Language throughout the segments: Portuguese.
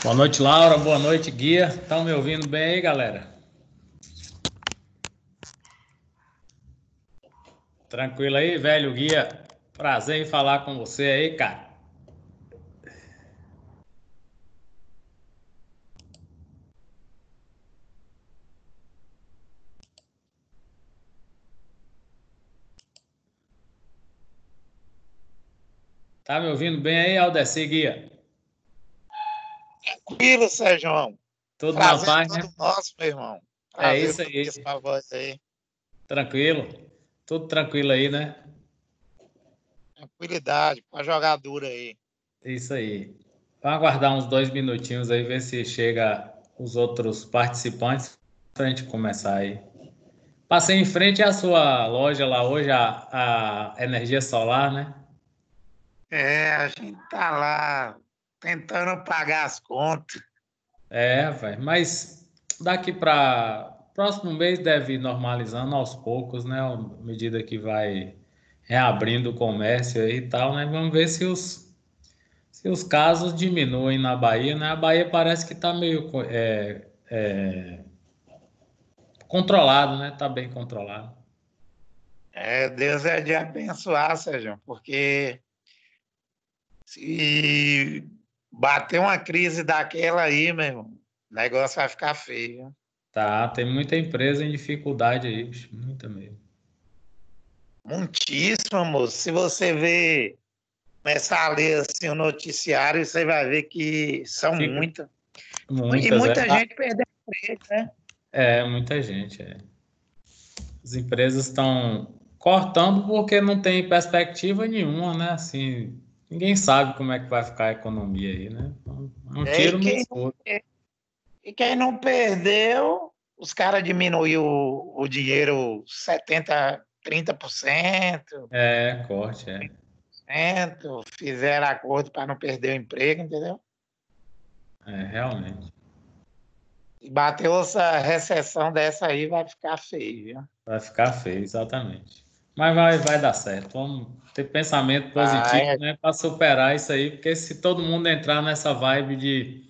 Boa noite, Laura. Boa noite, Guia. Estão me ouvindo bem aí, galera? Tranquilo aí, velho Guia? Prazer em falar com você aí, cara. Tá me ouvindo bem aí, Aldeci Guia? Tranquilo, Sérgio. Tudo na Prazer paz, né? todo nosso, meu irmão. É Prazer isso ouvir aí. sua voz aí. Tranquilo? Tudo tranquilo aí, né? Tranquilidade, pra jogar dura aí. Isso aí. Vamos aguardar uns 2 minutinhos aí, ver se chega os outros participantes pra gente começar aí. Passei em frente à sua loja lá hoje, a Energia Solar, né? A gente tá lá tentando pagar as contas. É, velho, mas daqui para próximo mês deve ir normalizando aos poucos, né? À medida que vai reabrindo o comércio aí e tal, né? Vamos ver se os casos diminuem na Bahia, né? A Bahia parece que está meio controlado, né? Tá bem controlado. Deus é de abençoar, Sérgio, porque se bater uma crise daquela aí, meu irmão, o negócio vai ficar feio. Tá, tem muita empresa em dificuldade aí, bicho, muita mesmo. Muitíssimo, moço. Se você ver, começar a ler assim, o noticiário, você vai ver que são Fica muitas. E muitas, muita gente perdeu emprego, né? muita gente, é. As empresas estão cortando porque não tem perspectiva nenhuma, né? Assim, ninguém sabe como é que vai ficar a economia aí, né? Então, é um É, tiro e, no quem, escuro. e quem não perdeu, os caras diminuíram o dinheiro 70, 30%, É, corte, é. fizeram acordo para não perder o emprego, entendeu? É, realmente. E bateu essa recessão dessa aí, vai ficar feio, viu? Vai ficar feio, exatamente. Mas vai dar certo. Vamos ter pensamento positivo, Vai, né? Para superar isso aí, porque se todo mundo entrar nessa vibe de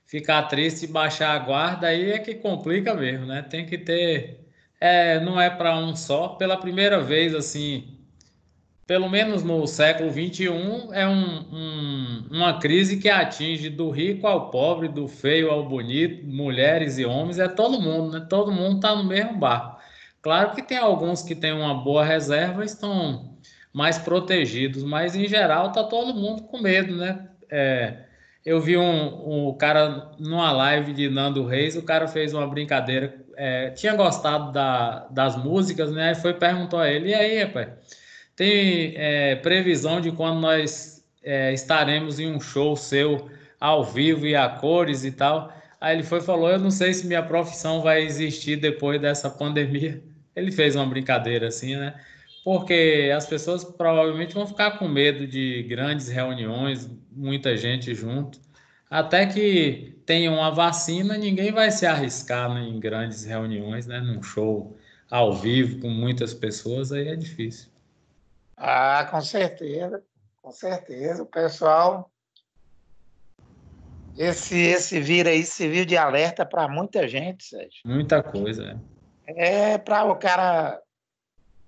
ficar triste e baixar a guarda, aí é que complica mesmo, né? Tem que ter. Não é para um só. Pela primeira vez, assim, pelo menos no século XXI, é uma crise que atinge do rico ao pobre, do feio ao bonito, mulheres e homens, é todo mundo, né? Todo mundo está no mesmo barco. Claro que tem alguns que têm uma boa reserva e estão mais protegidos, mas em geral está todo mundo com medo, né? Eu vi um cara numa live de Nando Reis, o cara fez uma brincadeira, tinha gostado das músicas, né? Aí foi perguntou a ele, e aí, rapaz? Tem previsão de quando nós estaremos em um show seu ao vivo e a cores e tal. Aí ele foi e falou: Eu não sei se minha profissão vai existir depois dessa pandemia. Ele fez uma brincadeira assim, né? Porque as pessoas provavelmente vão ficar com medo de grandes reuniões, muita gente junto. Até que tenha uma vacina, ninguém vai se arriscar em grandes reuniões, né? Num show ao vivo com muitas pessoas, aí é difícil. com certeza, com certeza. O pessoal, esse vírus aí serviu de alerta para muita gente, Sérgio. Muita coisa. É para o cara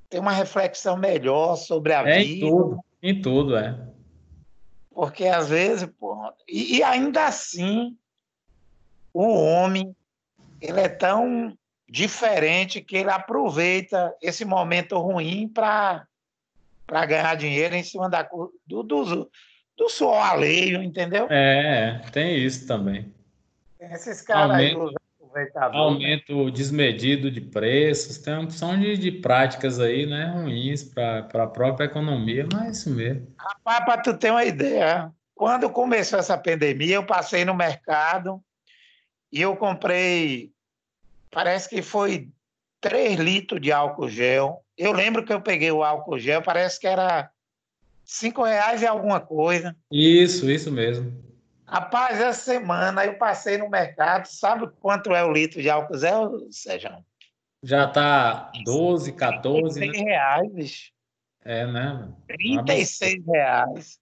ter uma reflexão melhor sobre a É vida, em tudo, é. porque às vezes, pô, e ainda assim, o homem, ele é tão diferente que ele aproveita esse momento ruim para ganhar dinheiro em cima do suor alheio, entendeu? Tem isso também. Esses caras aí, Aumento, os aproveitadores, né? aumento desmedido de preços, tem uma opção de práticas aí, né, ruins para a própria economia, mas é isso mesmo. Rapaz, para tu ter uma ideia, quando começou essa pandemia, eu passei no mercado e eu comprei, parece que foi 3 litros de álcool gel. Eu lembro que eu peguei o álcool gel, parece que era R$ 5 e alguma coisa. Isso mesmo. Rapaz, essa semana eu passei no mercado, sabe quanto é o litro de álcool gel, Sérgio? Já tá 12, 14, né? R$ 36, bicho. É, né? Um trinta e absurdo. seis reais,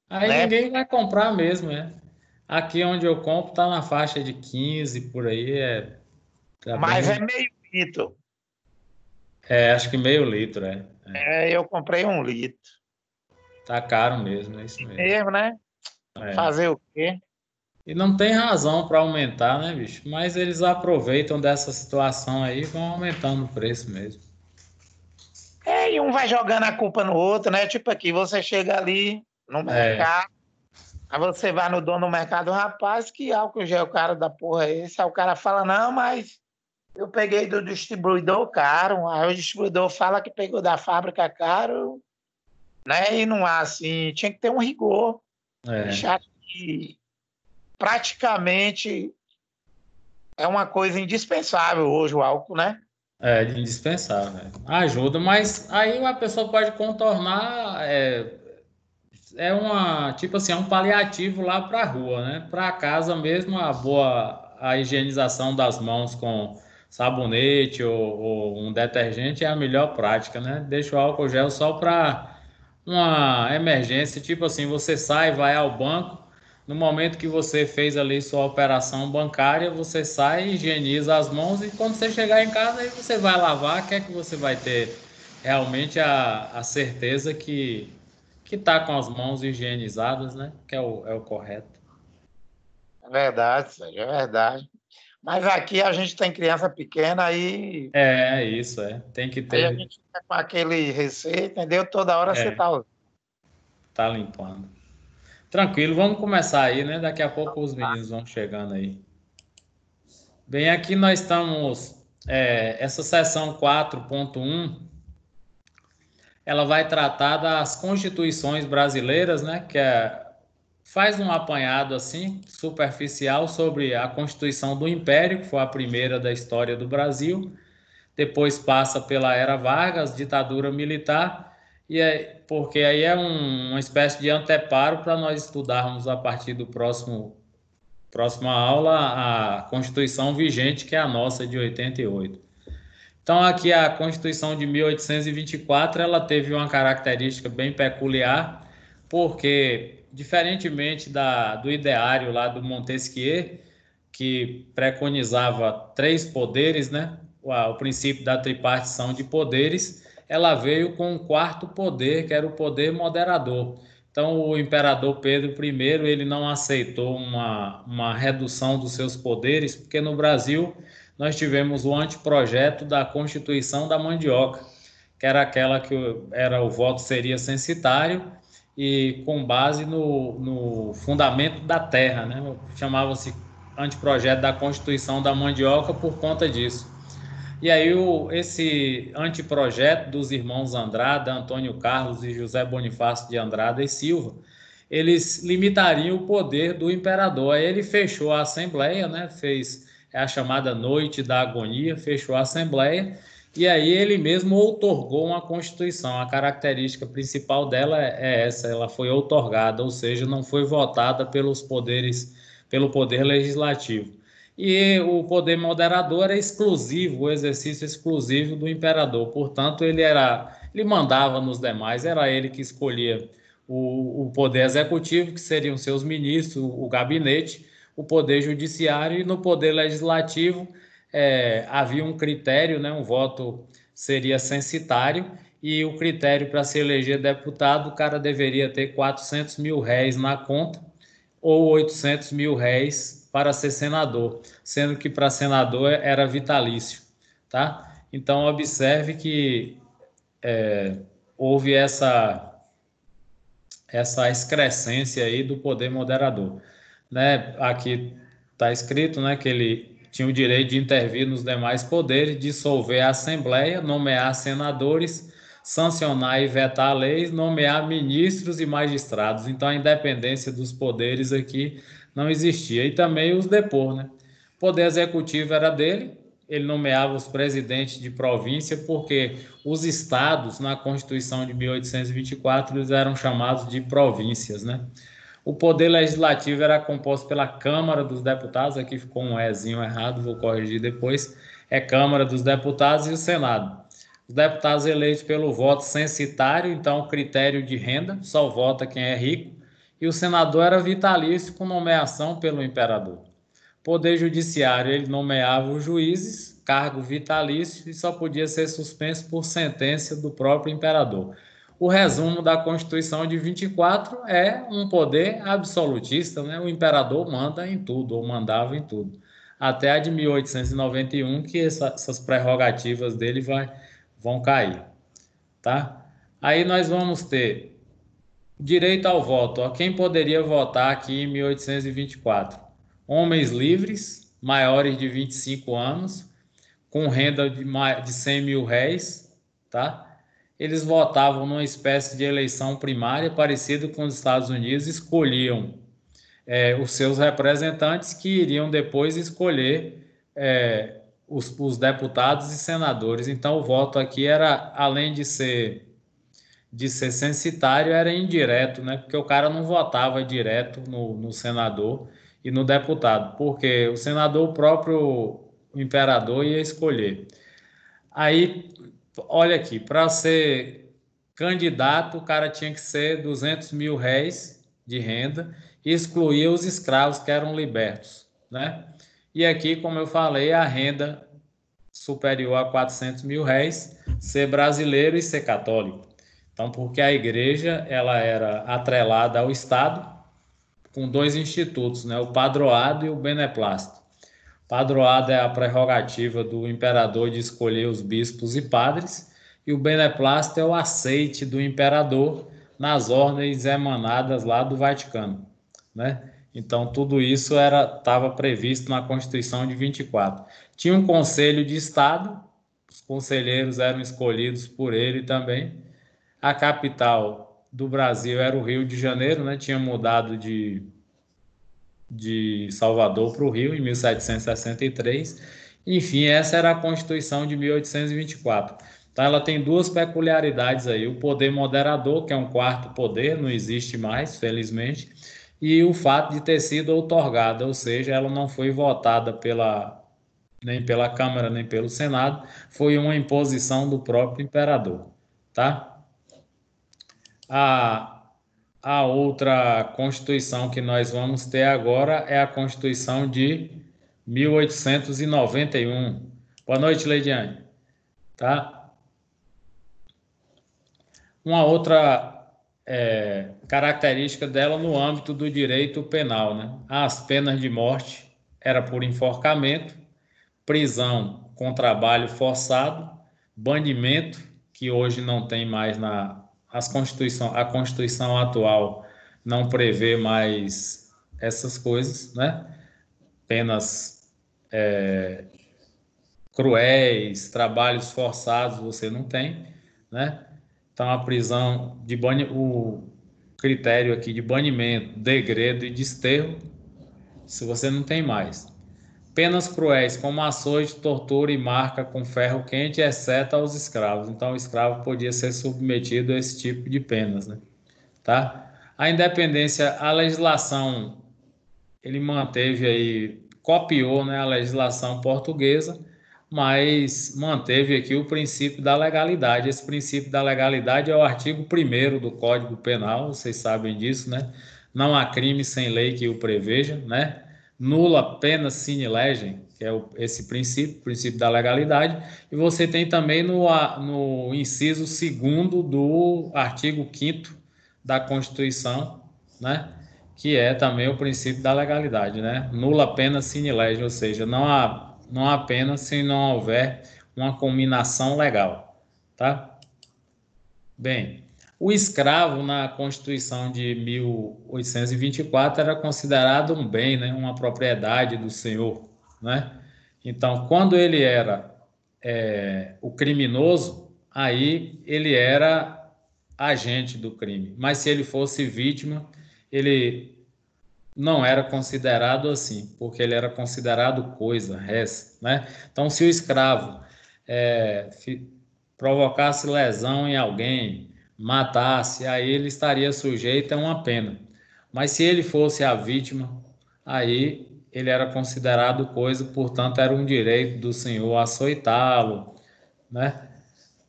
Aí né? ninguém vai comprar mesmo, né? Aqui onde eu compro tá na faixa de 15 por aí, tá Mas é bem, meio litro. acho que meio litro, Eu comprei 1 litro. tá caro mesmo, é isso mesmo. Mesmo, né? É. Fazer o quê? E não tem razão para aumentar, né, bicho? Mas eles aproveitam dessa situação aí e vão aumentando o preço mesmo. E um vai jogando a culpa no outro, né? Tipo aqui, você chega ali no É, mercado, aí você vai no dono do mercado, rapaz, que álcool gel cara da porra é esse? Aí o cara fala, não, mas eu peguei do distribuidor caro. Aí o distribuidor fala que pegou da fábrica caro, né? E não há assim, tinha que ter um rigor. é, Deixar que praticamente é uma coisa indispensável hoje o álcool, né? indispensável. Ajuda, mas aí a pessoa pode contornar, tipo assim, é um paliativo lá para a rua, né? Para casa mesmo, a higienização das mãos com sabonete ou um detergente é a melhor prática, né? Deixa o álcool gel só para uma emergência, tipo assim, você sai, vai ao banco, no momento que você fez ali sua operação bancária, você sai, higieniza as mãos e quando você chegar em casa, aí você vai lavar, que é que você vai ter realmente a certeza que tá com as mãos higienizadas, né? Que é o correto. É verdade, Sérgio, é verdade. Mas aqui a gente tem criança pequena É isso, tem que aí a ter, gente fica com aquele receio, entendeu? Toda hora você é, tá usando. tá limpando. Tranquilo, vamos começar aí, né? Daqui a pouco os meninos vão chegando aí. Bem, aqui nós estamos, essa sessão 4.1, ela vai tratar das constituições brasileiras, né? Faz um apanhado assim, superficial, sobre a Constituição do Império, que foi a primeira da história do Brasil. Depois passa pela Era Vargas, ditadura militar, porque aí é uma espécie de anteparo para nós estudarmos a partir do próxima aula a Constituição vigente, que é a nossa de 88. Então, aqui a Constituição de 1824, ela teve uma característica bem peculiar, porque, diferentemente do ideário lá do Montesquieu, que preconizava três poderes, né? O princípio da tripartição de poderes, ela veio com um quarto poder, que era o poder moderador. Então, o imperador Pedro I, ele não aceitou uma redução dos seus poderes, porque no Brasil nós tivemos o anteprojeto da Constituição da Mandioca, que era aquela que o voto seria censitário e com base no fundamento da terra, né? Chamava-se anteprojeto da Constituição da Mandioca por conta disso. E aí esse anteprojeto dos irmãos Andrada, Antônio Carlos e José Bonifácio de Andrada e Silva, eles limitariam o poder do imperador. Aí ele fechou a Assembleia, né? Fez a chamada Noite da Agonia, fechou a Assembleia e aí ele mesmo outorgou uma Constituição. A característica principal dela é essa, ela foi outorgada, ou seja, não foi votada pelo poder legislativo. E o poder moderador era exclusivo, o exercício exclusivo do imperador. Portanto, ele mandava nos demais, era ele que escolhia o poder executivo, que seriam seus ministros, o gabinete, o poder judiciário, e no poder legislativo havia um critério, né, um voto seria censitário, e o critério para se eleger deputado, o cara deveria ter 400 mil réis na conta ou 800 mil réis para ser senador, sendo que para senador era vitalício, tá? Então observe que houve essa excrescência aí do poder moderador, né? Aqui está escrito, né, que ele tinha o direito de intervir nos demais poderes, dissolver a Assembleia, nomear senadores, sancionar e vetar leis, nomear ministros e magistrados. Então a independência dos poderes aqui não existia. E também os depor, né? O poder executivo era dele, ele nomeava os presidentes de província, porque os estados, na Constituição de 1824, eles eram chamados de províncias, né? O poder legislativo era composto pela Câmara dos Deputados, aqui ficou um Ezinho errado, vou corrigir depois, é Câmara dos Deputados e o Senado. Os deputados eleitos pelo voto censitário, então critério de renda, só vota quem é rico, e o senador era vitalício com nomeação pelo imperador. Poder judiciário, ele nomeava os juízes, cargo vitalício, e só podia ser suspenso por sentença do próprio imperador. O resumo da Constituição de 24 é um poder absolutista, né? O imperador manda em tudo, ou mandava em tudo. Até a de 1891, que essas prerrogativas dele vão cair, tá? Aí nós vamos ter direito ao voto. Ó, quem poderia votar aqui em 1824? Homens livres, maiores de 25 anos, com renda de 100 mil réis, tá? Eles votavam numa espécie de eleição primária, parecido com os Estados Unidos, escolhiam os seus representantes que iriam depois escolher os deputados e senadores. Então, o voto aqui era, além de ser censitário, era indireto, né? Porque o cara não votava direto no senador e no deputado, porque o senador, o próprio imperador, ia escolher. Aí, olha aqui, para ser candidato, o cara tinha que ser 200 mil réis de renda e excluía os escravos que eram libertos, né? E aqui, como eu falei, a renda superior a 400 mil réis, ser brasileiro e ser católico. Então, porque a igreja ela era atrelada ao Estado com dois institutos, né? O padroado e o beneplácito. O padroado é a prerrogativa do imperador de escolher os bispos e padres, e o beneplácito é o aceite do imperador nas ordens emanadas lá do Vaticano, né? Então, tudo isso estava previsto na Constituição de 24. Tinha um Conselho de Estado, os conselheiros eram escolhidos por ele também. A capital do Brasil era o Rio de Janeiro, né? Tinha mudado de Salvador para o Rio em 1763. Enfim, essa era a Constituição de 1824. Então, ela tem duas peculiaridades aí: o poder moderador, que é um quarto poder, não existe mais, felizmente, e o fato de ter sido outorgada, ou seja, ela não foi votada nem pela Câmara nem pelo Senado, foi uma imposição do próprio imperador, tá? A, a outra Constituição que nós vamos ter agora é a Constituição de 1891. Boa noite, Leidiane. Tá? Uma outra característica dela no âmbito do direito penal, né? As penas de morte era por enforcamento, prisão com trabalho forçado, banimento, que hoje não tem mais a Constituição atual não prevê mais essas coisas, né? Penas cruéis, trabalhos forçados você não tem, né? Então a prisão o critério aqui de banimento, degredo e desterro, se você não tem mais. Penas cruéis, como açoite, tortura e marca com ferro quente, exceto aos escravos. Então, o escravo podia ser submetido a esse tipo de penas, né? Tá? A independência, a legislação, ele manteve aí, copiou, né, a legislação portuguesa, mas manteve aqui o princípio da legalidade. Esse princípio da legalidade é o artigo 1º do Código Penal, vocês sabem disso, né? Não há crime sem lei que o preveja, né? Nula pena sine legem, que é esse princípio da legalidade, e você tem também no inciso 2º do artigo 5º da Constituição, né? Que é também o princípio da legalidade, né? Nula pena sine legem, ou seja, não há pena se não houver uma cominação legal, tá? Bem, o escravo na Constituição de 1824 era considerado um bem, né? Uma propriedade do senhor, né? Então, quando ele era o criminoso, aí ele era agente do crime. Mas se ele fosse vítima, ele não era considerado assim, porque ele era considerado coisa, res, né? Então, se o escravo provocasse lesão em alguém, matasse, aí ele estaria sujeito a uma pena. Mas se ele fosse a vítima, aí ele era considerado coisa, portanto, era um direito do senhor açoitá-lo, né?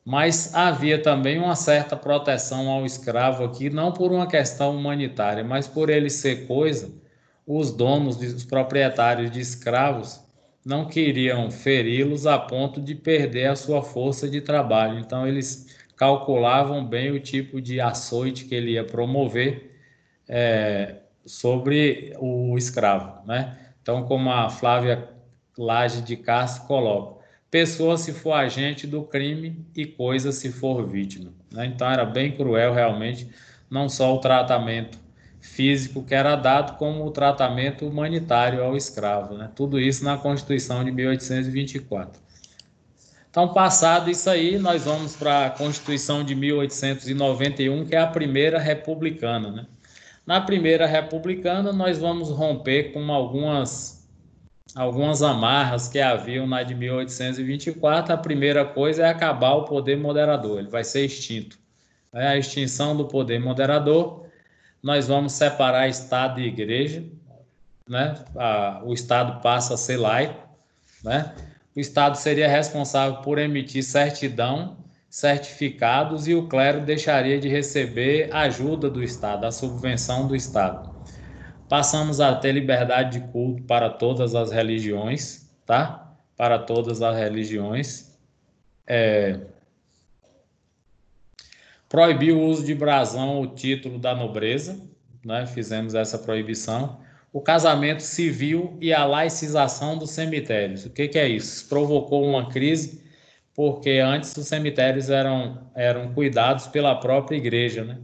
Mas havia também uma certa proteção ao escravo aqui, não por uma questão humanitária, mas por ele ser coisa, os donos, os proprietários de escravos, não queriam feri-los a ponto de perder a sua força de trabalho. Então, eles calculavam bem o tipo de açoite que ele ia promover sobre o escravo, né? Então, como a Flávia Lage de Castro coloca, pessoa se for agente do crime e coisa se for vítima, né? Então, era bem cruel realmente, não só o tratamento físico que era dado, como o tratamento humanitário ao escravo, né? Tudo isso na Constituição de 1824. Então, passado isso aí, nós vamos para a Constituição de 1891, que é a primeira republicana, né? Na primeira republicana, nós vamos romper com algumas amarras que haviam na de 1824. A primeira coisa é acabar o poder moderador, ele vai ser extinto. É a extinção do poder moderador. Nós vamos separar Estado e Igreja, né? O Estado passa a ser laico, né? O Estado seria responsável por emitir certidão, certificados, e o clero deixaria de receber ajuda do Estado, a subvenção do Estado. Passamos a ter liberdade de culto para todas as religiões, tá? Para todas as religiões. Proibiu o uso de brasão ou título da nobreza, né? Fizemos essa proibição. O casamento civil e a laicização dos cemitérios. O que é isso? Isso provocou uma crise, porque antes os cemitérios eram cuidados pela própria igreja, né?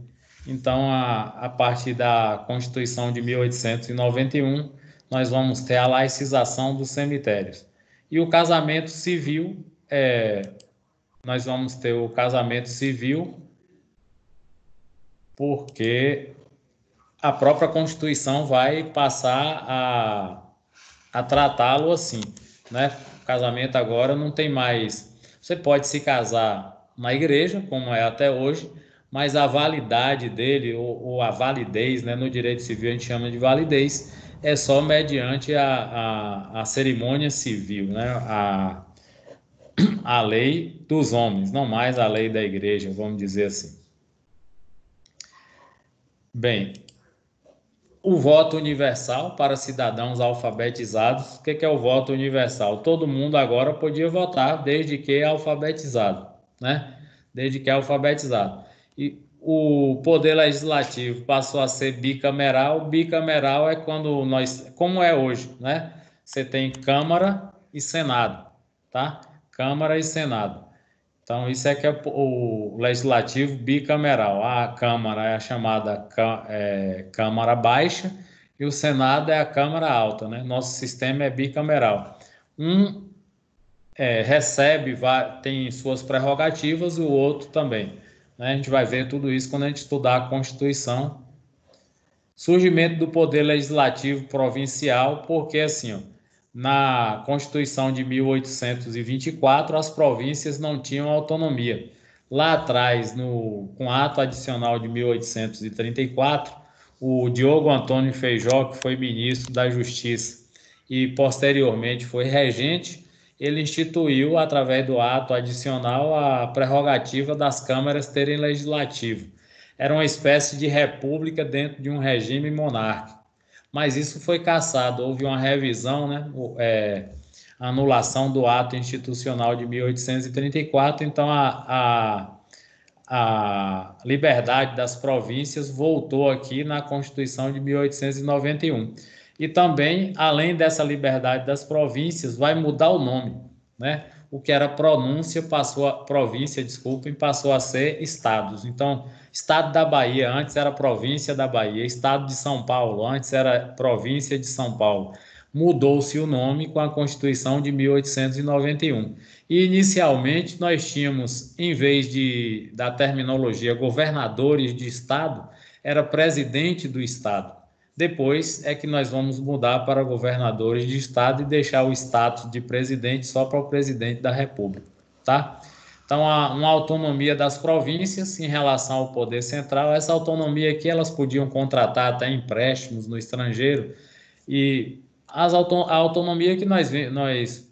Então, a partir da Constituição de 1891, nós vamos ter a laicização dos cemitérios. E o casamento civil, nós vamos ter o casamento civil porque a própria Constituição vai passar a tratá-lo assim, né? O casamento agora não tem mais. Você pode se casar na igreja, como é até hoje, mas a validade dele, ou a validez, né? No direito civil a gente chama de validez, é só mediante a cerimônia civil, né? A lei dos homens, não mais a lei da igreja, vamos dizer assim. Bem, o voto universal para cidadãos alfabetizados. O que é o voto universal? Todo mundo agora podia votar, desde que é alfabetizado, né? Desde que é alfabetizado. E o poder legislativo passou a ser bicameral. Bicameral é quando nós, como é hoje, né? Você tem Câmara e Senado, tá? Câmara e Senado. Então, isso é que é o legislativo bicameral. A Câmara é a chamada Câmara Baixa e o Senado é a Câmara Alta, né? Nosso sistema é bicameral. Um recebe, tem suas prerrogativas, e o outro também, né? A gente vai ver tudo isso quando a gente estudar a Constituição. Surgimento do poder legislativo provincial, porque assim, ó, na Constituição de 1824, as províncias não tinham autonomia. Lá atrás, com o ato adicional de 1834, o Diogo Antônio Feijó, que foi ministro da Justiça e posteriormente foi regente, ele instituiu, através do ato adicional, a prerrogativa das câmaras terem legislativo. Era uma espécie de república dentro de um regime monárquico. Mas isso foi cassado, houve uma revisão, né? Anulação do ato institucional de 1834, então a liberdade das províncias voltou aqui na Constituição de 1891. E também, além dessa liberdade das províncias, vai mudar o nome, né? O que era província, desculpem, passou a ser estados. Então, Estado da Bahia, antes era província da Bahia. Estado de São Paulo, antes era província de São Paulo. Mudou-se o nome com a Constituição de 1891. E, inicialmente, nós tínhamos, em vez da terminologia governadores de Estado, era presidente do Estado. Depois é que nós vamos mudar para governadores de Estado e deixar o status de presidente só para o presidente da República, tá? Então, há uma autonomia das províncias em relação ao poder central. Essa autonomia aqui, elas podiam contratar até empréstimos no estrangeiro, e a autonomia que nós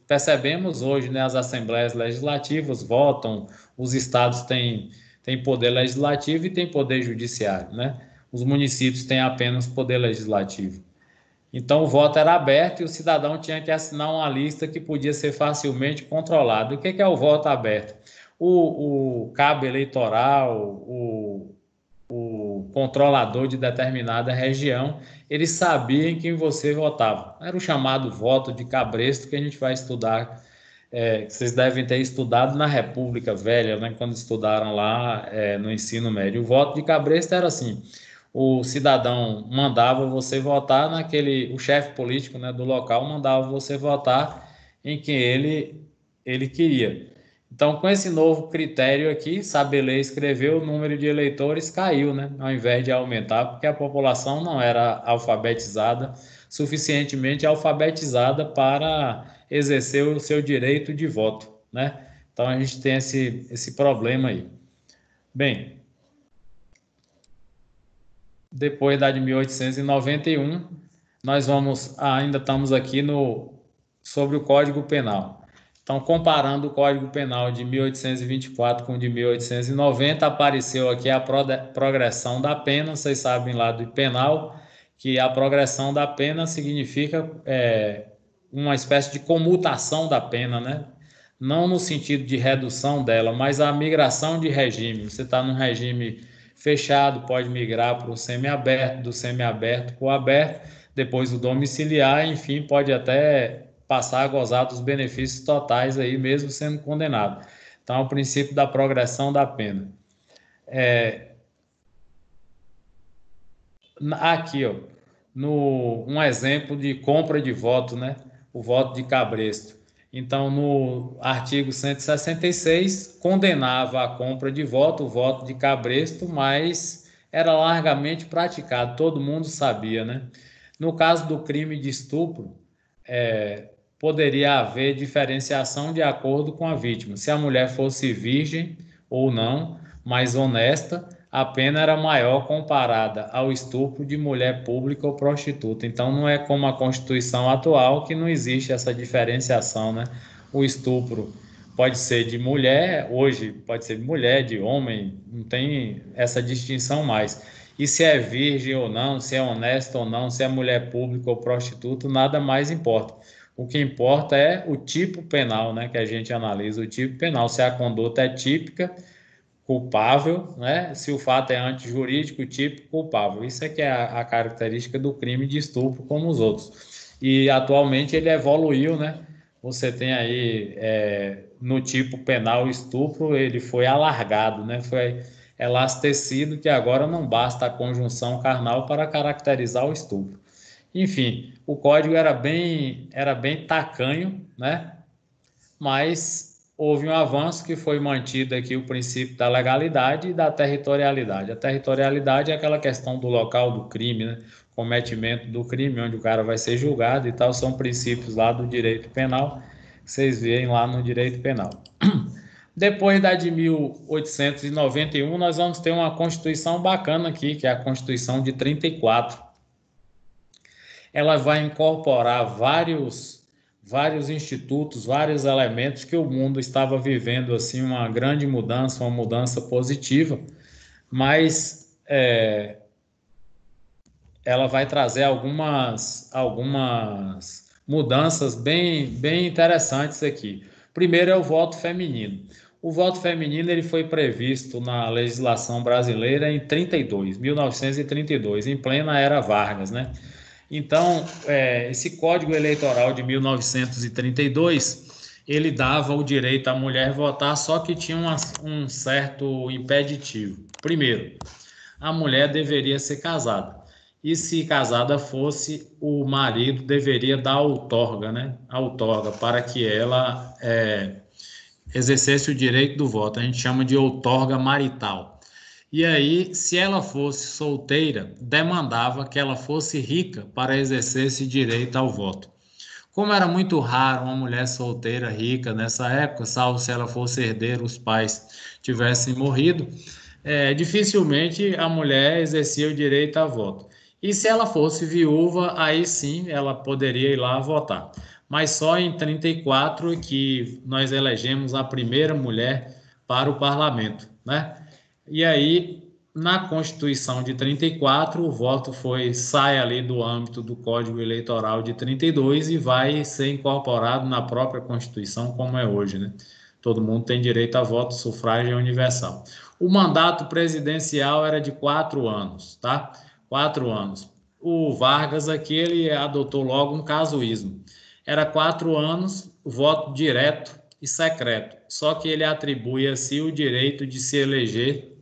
percebemos hoje, né, as assembleias legislativas votam, os estados têm poder legislativo e têm poder judiciário, né? Os municípios têm apenas poder legislativo. Então, o voto era aberto e o cidadão tinha que assinar uma lista que podia ser facilmente controlada. O que é o voto aberto? O cabo eleitoral, o controlador de determinada região, eles sabiam em quem você votava. Era o chamado voto de cabresto que a gente vai estudar, que vocês devem ter estudado na República Velha, né, quando estudaram lá no ensino médio. O voto de cabresto era assim: o cidadão mandava você votar o chefe político, né, do local mandava você votar em quem ele queria. Então, com esse novo critério aqui, saber ler e escrever, o número de eleitores caiu, né, ao invés de aumentar, porque a população não era suficientemente alfabetizada para exercer o seu direito de voto, né? Então, a gente tem esse problema aí. Bem, depois da de 1891, nós ainda estamos aqui sobre o Código Penal. Então, comparando o Código Penal de 1824 com o de 1890, apareceu aqui a progressão da pena. Vocês sabem lá do penal que a progressão da pena significa uma espécie de comutação da pena, né? Não no sentido de redução dela, mas a migração de regime. Você está num regime fechado, pode migrar para o semiaberto, do semiaberto para o aberto, depois o domiciliar, enfim, pode até passar a gozar dos benefícios totais aí, mesmo sendo condenado. Então, é o princípio da progressão da pena. Aqui, ó, um exemplo de compra de voto, né? O voto de cabresto. Então, no artigo 166, condenava a compra de voto, o voto de cabresto, mas era largamente praticado, todo mundo sabia, né? No caso do crime de estupro, poderia haver diferenciação de acordo com a vítima. Se a mulher fosse virgem ou não, mas honesta, a pena era maior comparada ao estupro de mulher pública ou prostituta. Então, não é como a Constituição atual, que não existe essa diferenciação, né? O estupro pode ser de mulher, hoje pode ser de mulher, de homem, não tem essa distinção mais. E se é virgem ou não, se é honesta ou não, se é mulher pública ou prostituta, nada mais importa. O que importa é o tipo penal, né? Que a gente analisa o tipo penal, se a conduta é típica, culpável, né? Se o fato é antijurídico, típico, culpável. Isso é que é a característica do crime de estupro, como os outros. E atualmente ele evoluiu, né? Você tem aí no tipo penal estupro, ele foi alargado, né? Foi elastecido, que agora não basta a conjunção carnal para caracterizar o estupro. Enfim, o código era bem tacanho, né? Mas houve um avanço que foi mantido aqui o princípio da legalidade e da territorialidade. A territorialidade é aquela questão do local do crime, né? Cometimento do crime, onde o cara vai ser julgado e tal, são princípios lá do direito penal, que vocês veem lá no direito penal. Depois da de 1891, nós vamos ter uma Constituição bacana aqui, que é a Constituição de 34. Ela vai incorporar vários institutos, vários elementos que o mundo estava vivendo assim uma grande mudança, uma mudança positiva, mas ela vai trazer algumas mudanças bem interessantes aqui. Primeiro é o voto feminino. O voto feminino ele foi previsto na legislação brasileira em 1932, em plena era Vargas, né? Então, esse Código Eleitoral de 1932, ele dava o direito à mulher votar, só que tinha um certo impeditivo. Primeiro, a mulher deveria ser casada. E se casada fosse, o marido deveria dar a outorga, né? A outorga, para que ela exercesse o direito do voto. A gente chama de outorga marital. E aí, se ela fosse solteira, demandava que ela fosse rica para exercer esse direito ao voto. Como era muito raro uma mulher solteira rica nessa época, salvo se ela fosse herdeira, os pais tivessem morrido, dificilmente a mulher exercia o direito a voto. E se ela fosse viúva, aí sim ela poderia ir lá votar. mas só em 34 que nós elegemos a primeira mulher para o parlamento, né? E aí, na Constituição de 34, o voto sai ali do âmbito do Código Eleitoral de 32 e vai ser incorporado na própria Constituição, como é hoje, né? Todo mundo tem direito a voto, sufrágio universal. O mandato presidencial era de 4 anos, tá? 4 anos. O Vargas aqui, ele adotou logo um casuísmo. Era 4 anos, voto direto e secreto. Só que ele atribui a si o direito de se eleger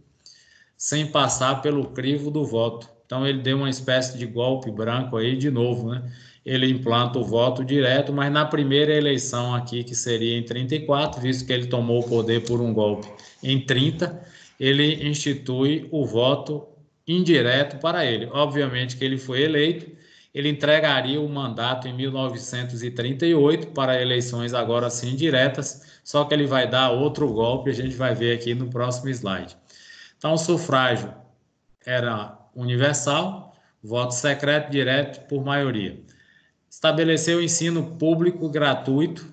sem passar pelo crivo do voto. Então ele deu uma espécie de golpe branco aí de novo, né? Ele implanta o voto direto, mas na primeira eleição aqui, que seria em 34, visto que ele tomou o poder por um golpe em 30, ele institui o voto indireto para ele. Obviamente que ele foi eleito, ele entregaria o mandato em 1938 para eleições agora sim diretas, só que ele vai dar outro golpe, a gente vai ver aqui no próximo slide. Então, o sufrágio era universal, voto secreto direto por maioria. Estabeleceu o ensino público gratuito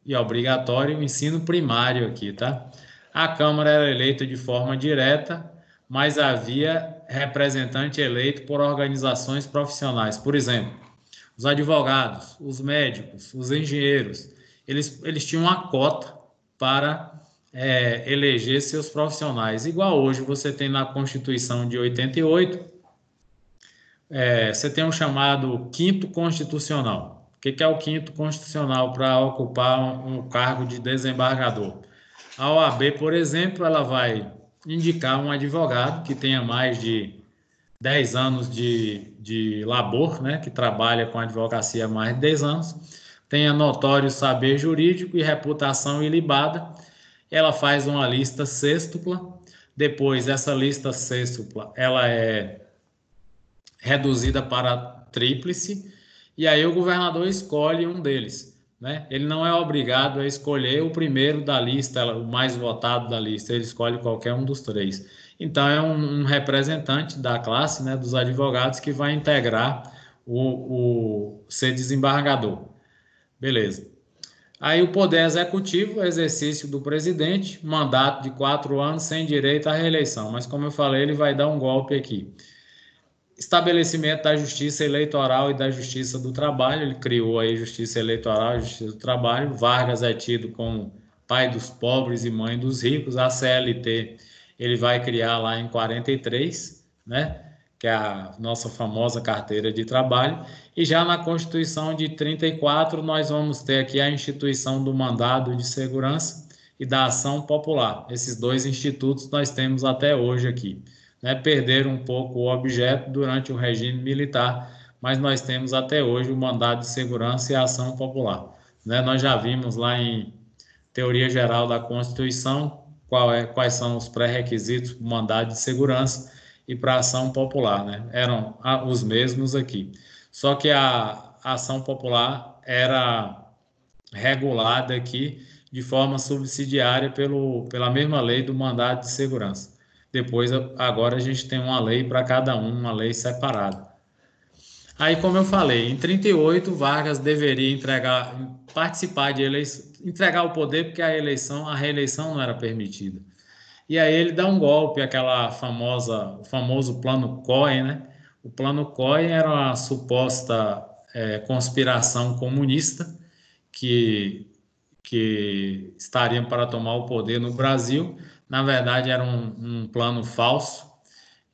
e obrigatório, o ensino primário aqui, tá? A Câmara era eleita de forma direta, mas havia representante eleito por organizações profissionais. Por exemplo, os advogados, os médicos, os engenheiros, eles tinham uma cota para eleger seus profissionais. Igual hoje você tem na Constituição de 88, você tem um chamado quinto constitucional. O que é o quinto constitucional para ocupar um cargo de desembargador? A OAB, por exemplo, ela vai indicar um advogado que tenha mais de 10 anos de labor, né, que trabalha com advocacia há mais de 10 anos, tenha notório saber jurídico e reputação ilibada. Ela faz uma lista sêxtupla, depois essa lista sêxtupla ela é reduzida para tríplice, e aí o governador escolhe um deles, né? Ele não é obrigado a escolher o primeiro da lista, o mais votado da lista, ele escolhe qualquer um dos três. Então é um representante da classe, né, dos advogados, que vai integrar ser desembargador. Beleza. Aí o poder executivo, exercício do presidente, mandato de 4 anos sem direito à reeleição. Mas como eu falei, ele vai dar um golpe aqui. Estabelecimento da Justiça Eleitoral e da Justiça do Trabalho. Ele criou aí Justiça Eleitoral e Justiça do Trabalho. Vargas é tido como pai dos pobres e mãe dos ricos. A CLT ele vai criar lá em 43, né? Que é a nossa famosa carteira de trabalho. E já na Constituição de 34, nós vamos ter aqui a instituição do mandado de segurança e da ação popular. Esses dois institutos nós temos até hoje aqui, né? Perderam um pouco o objeto durante o regime militar, mas nós temos até hoje o mandado de segurança e a ação popular, né? Nós já vimos lá em Teoria Geral da Constituição quais são os pré-requisitos para o mandado de segurança e para a ação popular, né? Eram os mesmos aqui. Só que a ação popular era regulada aqui de forma subsidiária pela mesma lei do mandado de segurança. Depois, agora a gente tem uma lei para cada um, uma lei separada. Aí, como eu falei, em 38, Vargas deveria participar de eleição, entregar o poder, porque a reeleição não era permitida. E aí ele dá um golpe, o famoso plano Cohen, né? O plano Cohen era uma suposta conspiração comunista que estariam para tomar o poder no Brasil. Na verdade, era um plano falso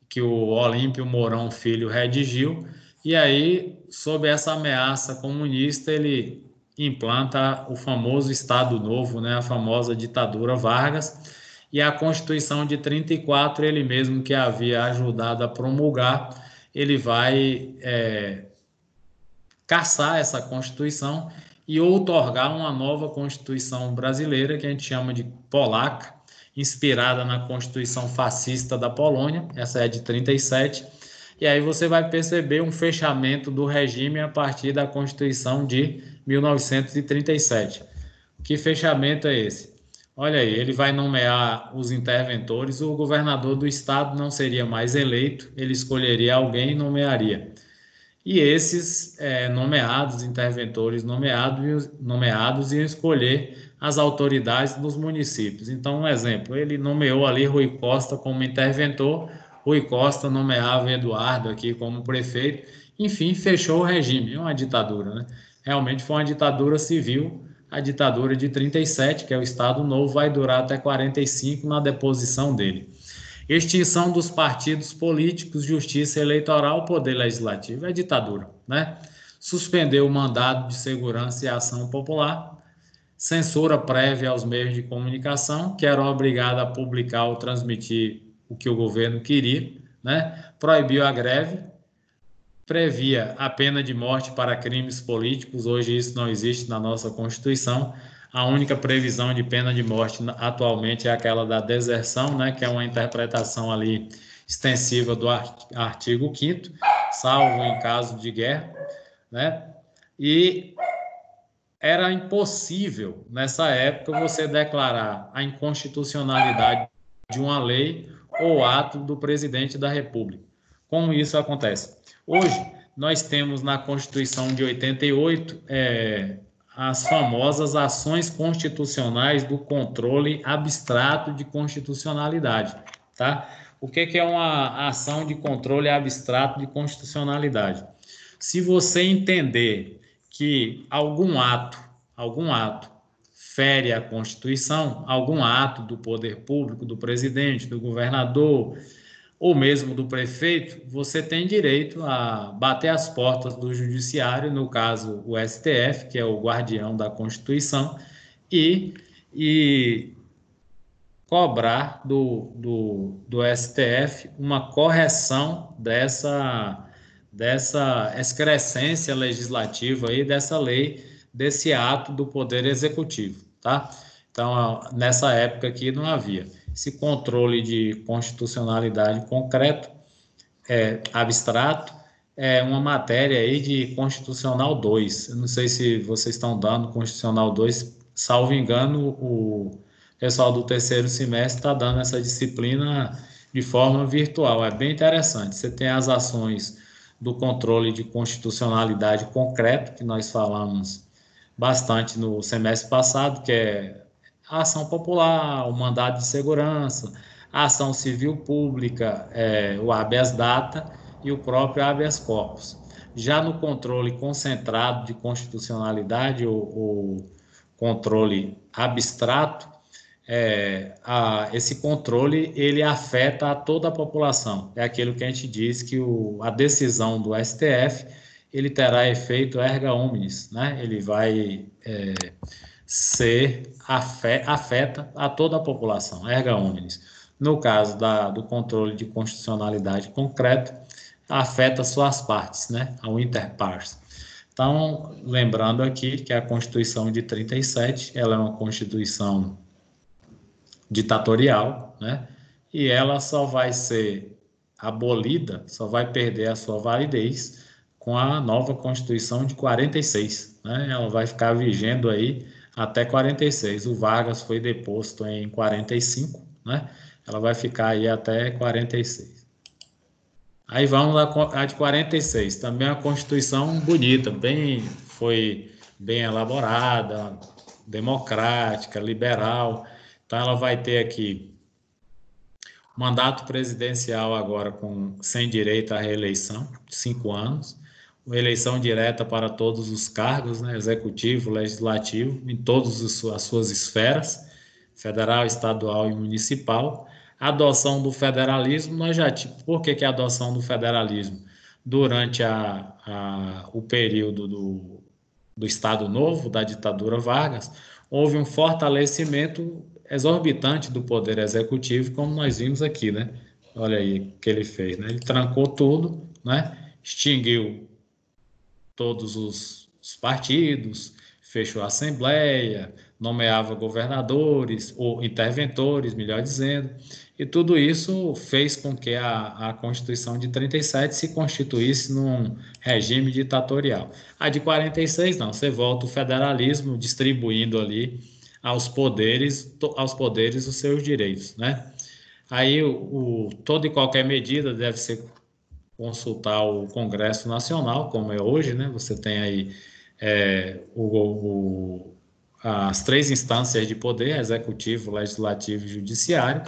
que o Olímpio Mourão Filho redigiu. E aí, sob essa ameaça comunista, ele implanta o famoso Estado Novo, né? A famosa ditadura Vargas. E a Constituição de 34, ele mesmo que havia ajudado a promulgar, ele vai cassar essa Constituição e outorgar uma nova Constituição brasileira, que a gente chama de polaca, inspirada na Constituição fascista da Polônia, essa é de 37, e aí você vai perceber um fechamento do regime a partir da Constituição de 1937. Que fechamento é esse? Olha aí, ele vai nomear os interventores, o governador do estado não seria mais eleito, ele escolheria alguém e nomearia. e esses nomeados, interventores nomeados iam escolher as autoridades dos municípios. Então, um exemplo, ele nomeou ali Rui Costa como interventor, Rui Costa nomeava Eduardo aqui como prefeito, enfim, fechou o regime, uma ditadura, né? Realmente foi uma ditadura civil, a ditadura de 37, que é o Estado Novo, vai durar até 45 na deposição dele. Extinção dos partidos políticos, justiça eleitoral, poder legislativo, é ditadura, né? Suspendeu o mandado de segurança e ação popular, censura prévia aos meios de comunicação, que eram obrigados a publicar ou transmitir o que o governo queria, né? Proibiu a greve, previa a pena de morte para crimes políticos, hoje isso não existe na nossa Constituição. A única previsão de pena de morte atualmente é aquela da deserção, né, que é uma interpretação ali extensiva do artigo 5º, salvo em caso de guerra, né? E era impossível, nessa época, você declarar a inconstitucionalidade de uma lei ou ato do presidente da República. Como isso acontece? Hoje, nós temos na Constituição de 88 as famosas ações constitucionais do controle abstrato de constitucionalidade, tá? O que é uma ação de controle abstrato de constitucionalidade? Se você entender que algum ato fere a Constituição, algum ato do poder público, do presidente, do governador, ou mesmo do prefeito, você tem direito a bater as portas do judiciário, no caso o STF, que é o guardião da Constituição, e cobrar do STF uma correção dessa excrescência legislativa aí, dessa lei, desse ato do Poder Executivo, tá? Então, nessa época aqui não havia esse controle de constitucionalidade concreto, abstrato, é uma matéria aí de Constitucional 2. Eu não sei se vocês estão dando Constitucional 2, salvo engano, o pessoal do terceiro semestre está dando essa disciplina de forma virtual. É bem interessante. Você tem as ações do controle de constitucionalidade concreto, que nós falamos bastante no semestre passado, que é a ação popular, o mandado de segurança, a ação civil pública, o habeas data e o próprio habeas corpus. Já no controle concentrado de constitucionalidade, o controle abstrato, esse controle ele afeta a toda a população. É aquilo que a gente diz que a decisão do STF ele terá efeito erga omnes, né? Ele vai afeta a toda a população, erga omnes. No caso do controle de constitucionalidade concreto, afeta suas partes, né? Ao inter partes. Então, lembrando aqui que a Constituição de 37, ela é uma Constituição ditatorial, né? E ela só vai ser abolida, só vai perder a sua validez com a nova Constituição de 46, né? Ela vai ficar vigendo aí até 46. O Vargas foi deposto em 45, né? Ela vai ficar aí até 46. Aí vamos lá, a de 46, também é uma Constituição bonita, foi bem elaborada, democrática, liberal. Então, ela vai ter aqui mandato presidencial agora sem direito à reeleição, 5 anos, eleição direta para todos os cargos, né, executivo, legislativo, em todas as suas esferas, federal, estadual e municipal. A adoção do federalismo, por que a adoção do federalismo? Durante o período do Estado Novo, da ditadura Vargas, houve um fortalecimento exorbitante do poder executivo, como nós vimos aqui, né? Olha aí o que ele fez, né? Ele trancou tudo, né? Extinguiu todos os partidos, fechou a Assembleia, nomeava governadores ou interventores, melhor dizendo, e tudo isso fez com que a Constituição de 37 se constituísse num regime ditatorial. A de 46, não, você volta o federalismo distribuindo ali aos poderes os seus direitos, né? Aí toda e qualquer medida deve ser consultar o Congresso Nacional, como é hoje, né? Você tem aí as três instâncias de poder, executivo, legislativo e judiciário,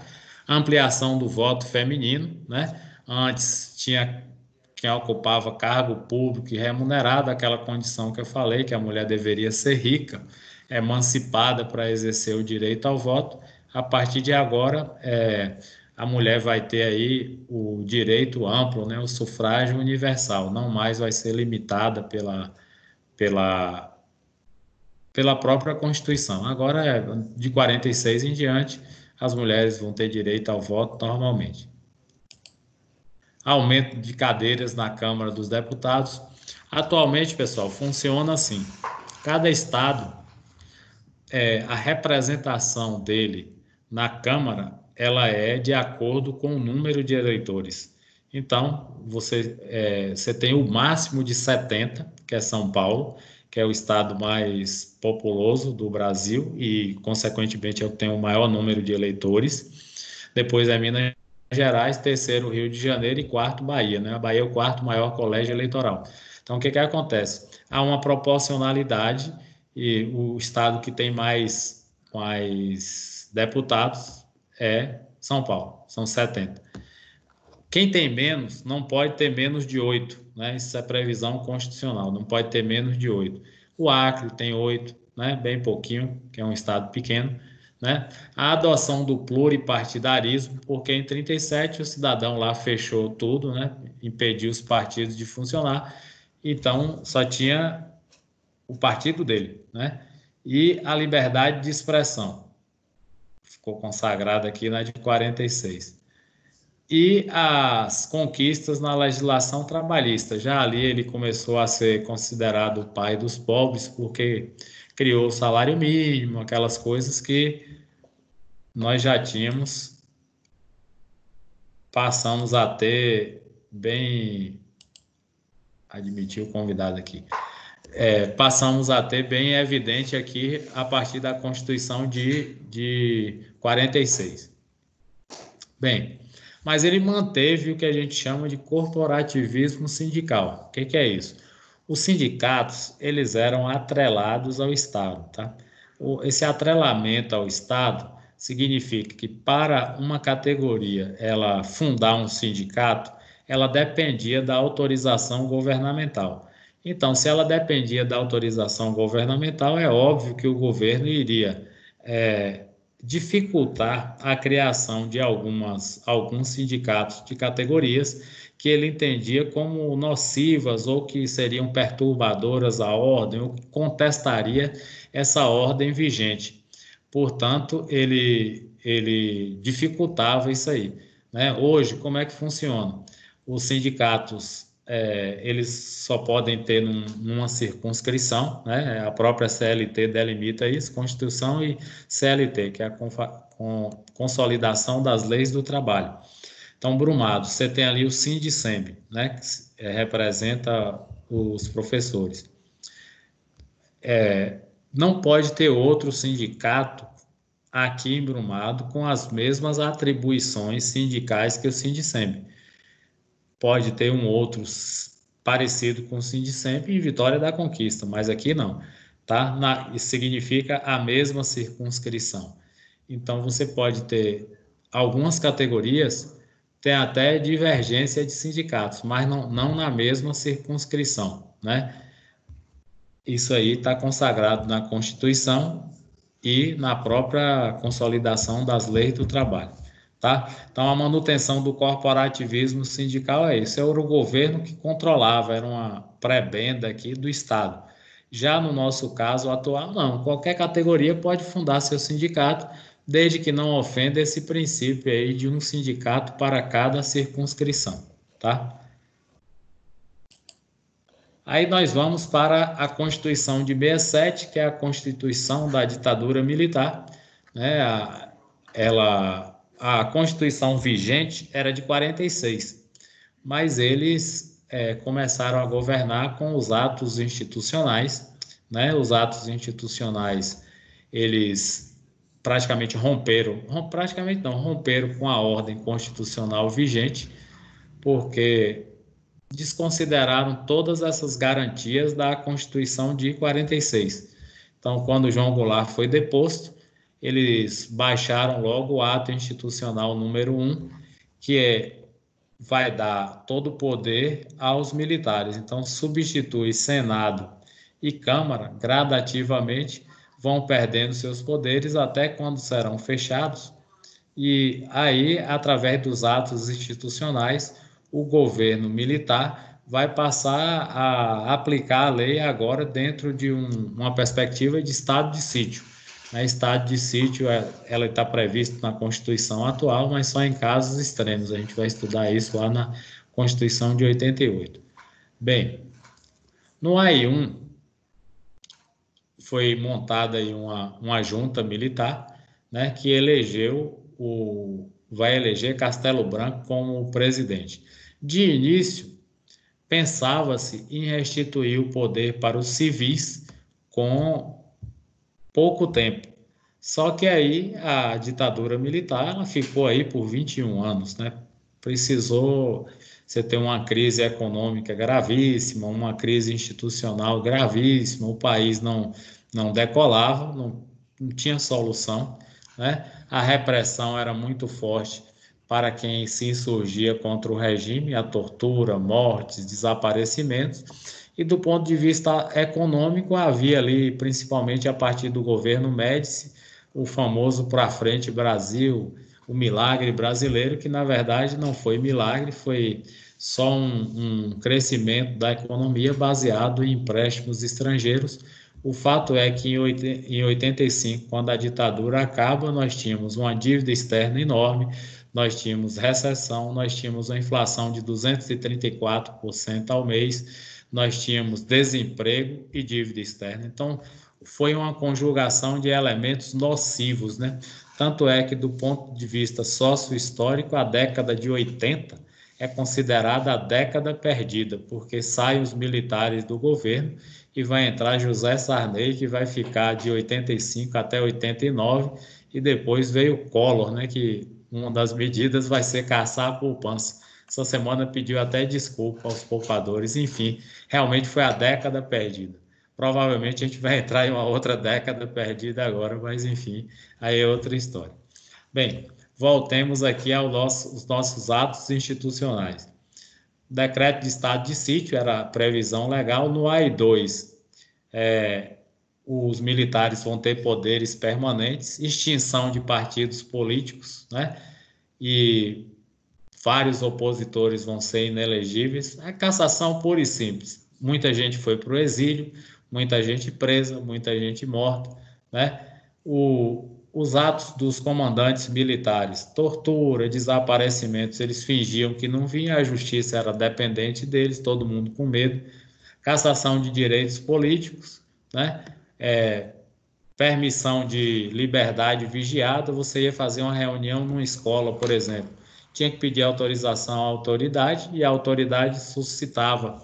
a ampliação do voto feminino, né? Antes tinha quem ocupava cargo público e remunerado, aquela condição que eu falei, que a mulher deveria ser rica, emancipada para exercer o direito ao voto. A partir de agora, a mulher vai ter aí o direito amplo, né, o sufrágio universal, não mais vai ser limitada pela, pela própria Constituição. Agora, de 46 em diante, as mulheres vão ter direito ao voto normalmente. Aumento de cadeiras na Câmara dos Deputados. Atualmente, pessoal, funciona assim: cada estado, a representação dele na Câmara, ela é de acordo com o número de eleitores. Então, você tem o máximo de 70, que é São Paulo, que é o estado mais populoso do Brasil e, consequentemente, é o que tem o maior número de eleitores. Depois é Minas Gerais, terceiro Rio de Janeiro e quarto Bahia, né? A Bahia é o quarto maior colégio eleitoral. Então, o que acontece? Há uma proporcionalidade e o estado que tem mais deputados é São Paulo, são 70. Quem tem menos não pode ter menos de 8, né? Isso é previsão constitucional, não pode ter menos de 8. O Acre tem 8, né? Bem pouquinho, que é um estado pequeno, né? A adoção do pluripartidarismo, porque em 37 o cidadão lá fechou tudo, né? Impediu os partidos de funcionar, então só tinha o partido dele, né? E a liberdade de expressão ficou consagrada aqui na de 46. E as conquistas na legislação trabalhista. Já ali ele começou a ser considerado o pai dos pobres, porque criou o salário mínimo, aquelas coisas que nós já tínhamos, passamos a ter bem. Admitir o convidado aqui. Passamos a ter bem evidente aqui a partir da Constituição de 46. Bem, mas ele manteve o que a gente chama de corporativismo sindical. O que é isso? Os sindicatos, eles eram atrelados ao Estado, tá? Esse atrelamento ao Estado significa que para uma categoria ela fundar um sindicato, ela dependia da autorização governamental. Então, se ela dependia da autorização governamental, é óbvio que o governo iria dificultar a criação de alguns sindicatos de categorias que ele entendia como nocivas ou que seriam perturbadoras à ordem ou que contestaria essa ordem vigente. Portanto, ele dificultava isso aí, né? Hoje, como é que funciona? Os sindicatos eles só podem ter numa circunscrição, né? A própria CLT delimita isso, Constituição e CLT, que é a consolidação das leis do trabalho. Então, Brumado, você tem ali o Sindicemb, né? Que representa os professores. Não pode ter outro sindicato aqui em Brumado com as mesmas atribuições sindicais que o Sindicemb. Pode ter um outro parecido com o Sindicemb em Vitória da Conquista, mas aqui não, tá? Isso significa a mesma circunscrição. Então, você pode ter algumas categorias, tem até divergência de sindicatos, mas não na mesma circunscrição, né? Isso aí está consagrado na Constituição e na própria consolidação das leis do trabalho, tá? Então, a manutenção do corporativismo sindical é isso. Era o governo que controlava, era uma prebenda aqui do Estado. Já no nosso caso atual, não. Qualquer categoria pode fundar seu sindicato, desde que não ofenda esse princípio aí de um sindicato para cada circunscrição, tá? Aí nós vamos para a Constituição de 67, que é a Constituição da ditadura militar, né? A Constituição vigente era de 46, mas eles começaram a governar com os atos institucionais, né? Os atos institucionais, eles praticamente romperam com a ordem constitucional vigente, porque desconsideraram todas essas garantias da Constituição de 46. Então, quando João Goulart foi deposto, eles baixaram logo o ato institucional número 1, vai dar todo o poder aos militares. Então, substitui Senado e Câmara gradativamente, vão perdendo seus poderes até quando serão fechados. E aí, através dos atos institucionais, o governo militar vai passar a aplicar a lei agora dentro de uma perspectiva de estado de sítio. Né? Estado de sítio, ela está previsto na Constituição atual, mas só em casos extremos. A gente vai estudar isso lá na Constituição de 88. Bem, no AI-1 foi montada aí uma junta militar, né, que vai eleger Castelo Branco como presidente. De início, pensava-se em restituir o poder para os civis com pouco tempo. Só que aí a ditadura militar ela ficou aí por 21 anos, né? Precisou você ter uma crise econômica gravíssima, uma crise institucional gravíssima, o país não decolava, não tinha solução, né? A repressão era muito forte para quem se insurgia contra o regime, a tortura, mortes, desaparecimentos. E do ponto de vista econômico, havia ali, principalmente a partir do governo Médici, o famoso Pra Frente Brasil, o milagre brasileiro, que na verdade não foi milagre, foi só um crescimento da economia baseado em empréstimos estrangeiros. O fato é que em 85, quando a ditadura acaba, nós tínhamos uma dívida externa enorme, nós tínhamos recessão, nós tínhamos uma inflação de 234% ao mês, nós tínhamos desemprego e dívida externa. Então, foi uma conjugação de elementos nocivos, né? Tanto é que, do ponto de vista sócio-histórico, a década de 80 é considerada a década perdida, porque saem os militares do governo e vai entrar José Sarney, que vai ficar de 85 até 89, e depois veio o Collor, né, que uma das medidas vai ser caçar a poupança. Essa semana pediu até desculpa aos poupadores. Enfim, realmente foi a década perdida. Provavelmente a gente vai entrar em uma outra década perdida agora, mas enfim, aí é outra história. Bem, voltemos aqui aos nossos atos institucionais. O decreto de estado de sítio era a previsão legal. No AI-2, os militares vão ter poderes permanentes, extinção de partidos políticos, né? E vários opositores vão ser inelegíveis. É cassação pura e simples. Muita gente foi para o exílio, muita gente presa, muita gente morta, né? Os atos dos comandantes militares, tortura, desaparecimentos, eles fingiam que não vinha, a justiça era dependente deles, todo mundo com medo. Cassação de direitos políticos, né? Permissão de liberdade vigiada, você ia fazer uma reunião numa escola, por exemplo, tinha que pedir autorização à autoridade e a autoridade suscitava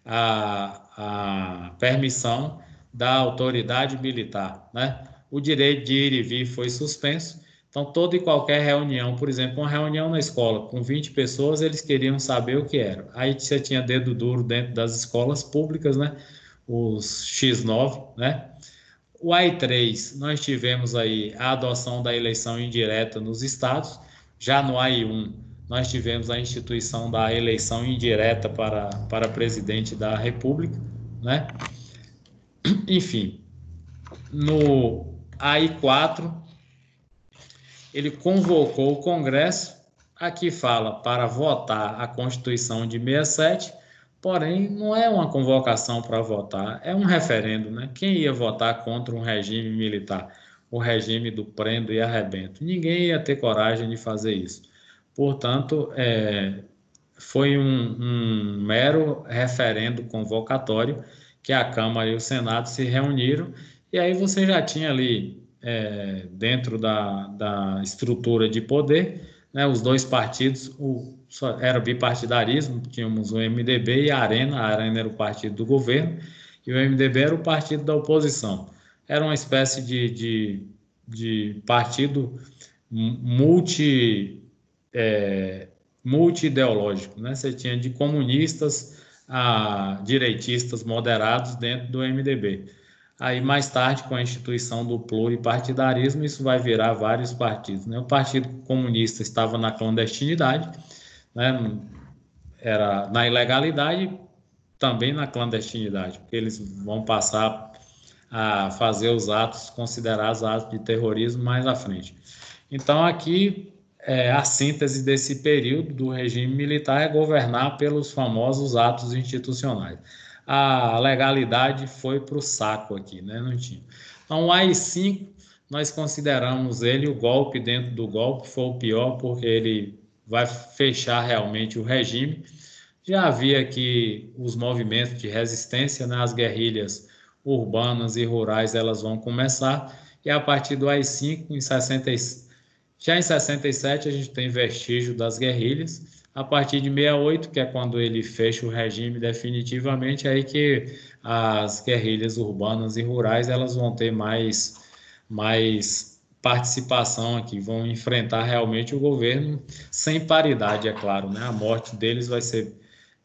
a permissão da autoridade militar, né? O direito de ir e vir foi suspenso, então toda e qualquer reunião, por exemplo, uma reunião na escola com 20 pessoas, eles queriam saber o que era. Aí você tinha dedo duro dentro das escolas públicas, né? Os X9, né? O AI-3, nós tivemos aí a adoção da eleição indireta nos estados. Já no AI-1, nós tivemos a instituição da eleição indireta para presidente da República, né? Enfim, no AI-4, ele convocou o Congresso, aqui fala para votar a Constituição de 67, porém não é uma convocação para votar, é um referendo, né? Quem ia votar contra um regime militar, o regime do prendo e arrebento? Ninguém ia ter coragem de fazer isso. Portanto, foi um mero referendo convocatório que a Câmara e o Senado se reuniram, e aí você já tinha ali, dentro da estrutura de poder, né, os dois partidos, era bipartidarismo, tínhamos o MDB e a Arena era o partido do governo, e o MDB era o partido da oposição. Era uma espécie de partido multi multi-ideológico, né? Você tinha de comunistas a direitistas moderados dentro do MDB. Aí, mais tarde, com a instituição do pluripartidarismo, isso vai virar vários partidos, né? O Partido Comunista estava na clandestinidade, né? Era na ilegalidade, também na clandestinidade, porque eles vão passar a fazer os atos considerados atos de terrorismo mais à frente. Então, aqui, a síntese desse período do regime militar é governar pelos famosos atos institucionais. A legalidade foi para o saco aqui, né? Não tinha. Então, o AI-5, nós consideramos ele o golpe dentro do golpe, foi o pior, porque ele vai fechar realmente o regime. Já havia aqui os movimentos de resistência, né? As guerrilhas urbanas e rurais, elas vão começar, e a partir do AI-5, já em 67, a gente tem vestígio das guerrilhas. A partir de 68, que é quando ele fecha o regime definitivamente, é aí que as guerrilhas urbanas e rurais elas vão ter mais participação aqui, vão enfrentar realmente o governo sem paridade, é claro, né? A morte deles vai ser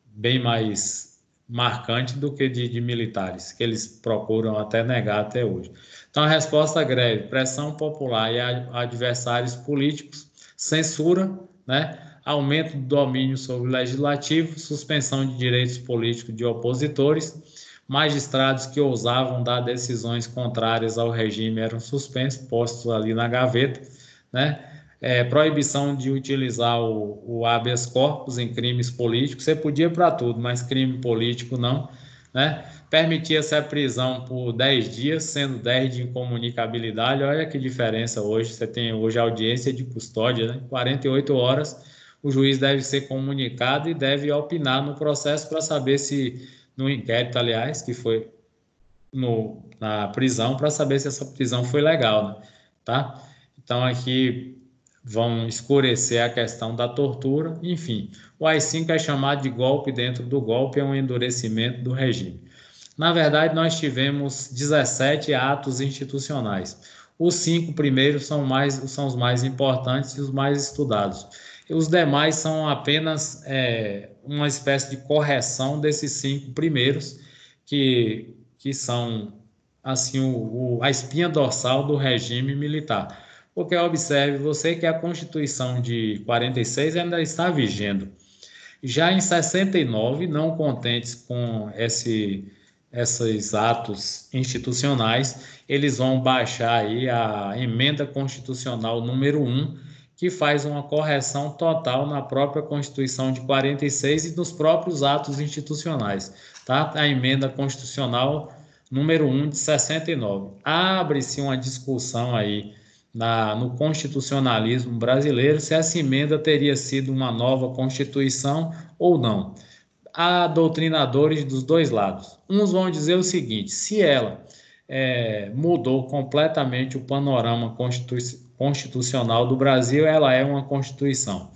bem mais marcante do que de militares, que eles procuram até negar até hoje. Então, a resposta à greve, pressão popular e adversários políticos, censura, né? Aumento do domínio sobre o legislativo, suspensão de direitos políticos de opositores, magistrados que ousavam dar decisões contrárias ao regime eram suspensos, postos ali na gaveta, né? Proibição de utilizar o habeas corpus em crimes políticos. Você podia para tudo, mas crime político não, né? Permitia-se a prisão por 10 dias, sendo 10 de incomunicabilidade. Olha que diferença hoje. Você tem hoje audiência de custódia, né? 48 horas, o juiz deve ser comunicado e deve opinar no processo para saber se, no inquérito, aliás, que foi na prisão, para saber se essa prisão foi legal, né? Tá? Então, aqui vão escurecer a questão da tortura, enfim. O AI-5 é chamado de golpe dentro do golpe, é um endurecimento do regime. Na verdade, nós tivemos 17 atos institucionais. Os 5 primeiros são os mais importantes e os mais estudados. E os demais são apenas uma espécie de correção desses 5 primeiros, que são assim a espinha dorsal do regime militar. Porque observe você que a Constituição de 46 ainda está vigendo. Já em 69, não contentes com esses atos institucionais, eles vão baixar aí a emenda constitucional número 1, que faz uma correção total na própria Constituição de 46 e nos próprios atos institucionais, tá? A emenda constitucional número 1 de 69. Abre-se uma discussão aí no constitucionalismo brasileiro se essa emenda teria sido uma nova Constituição ou não. Há doutrinadores dos dois lados. Uns vão dizer o seguinte: se ela mudou completamente o panorama constitucional do Brasil, ela é uma Constituição.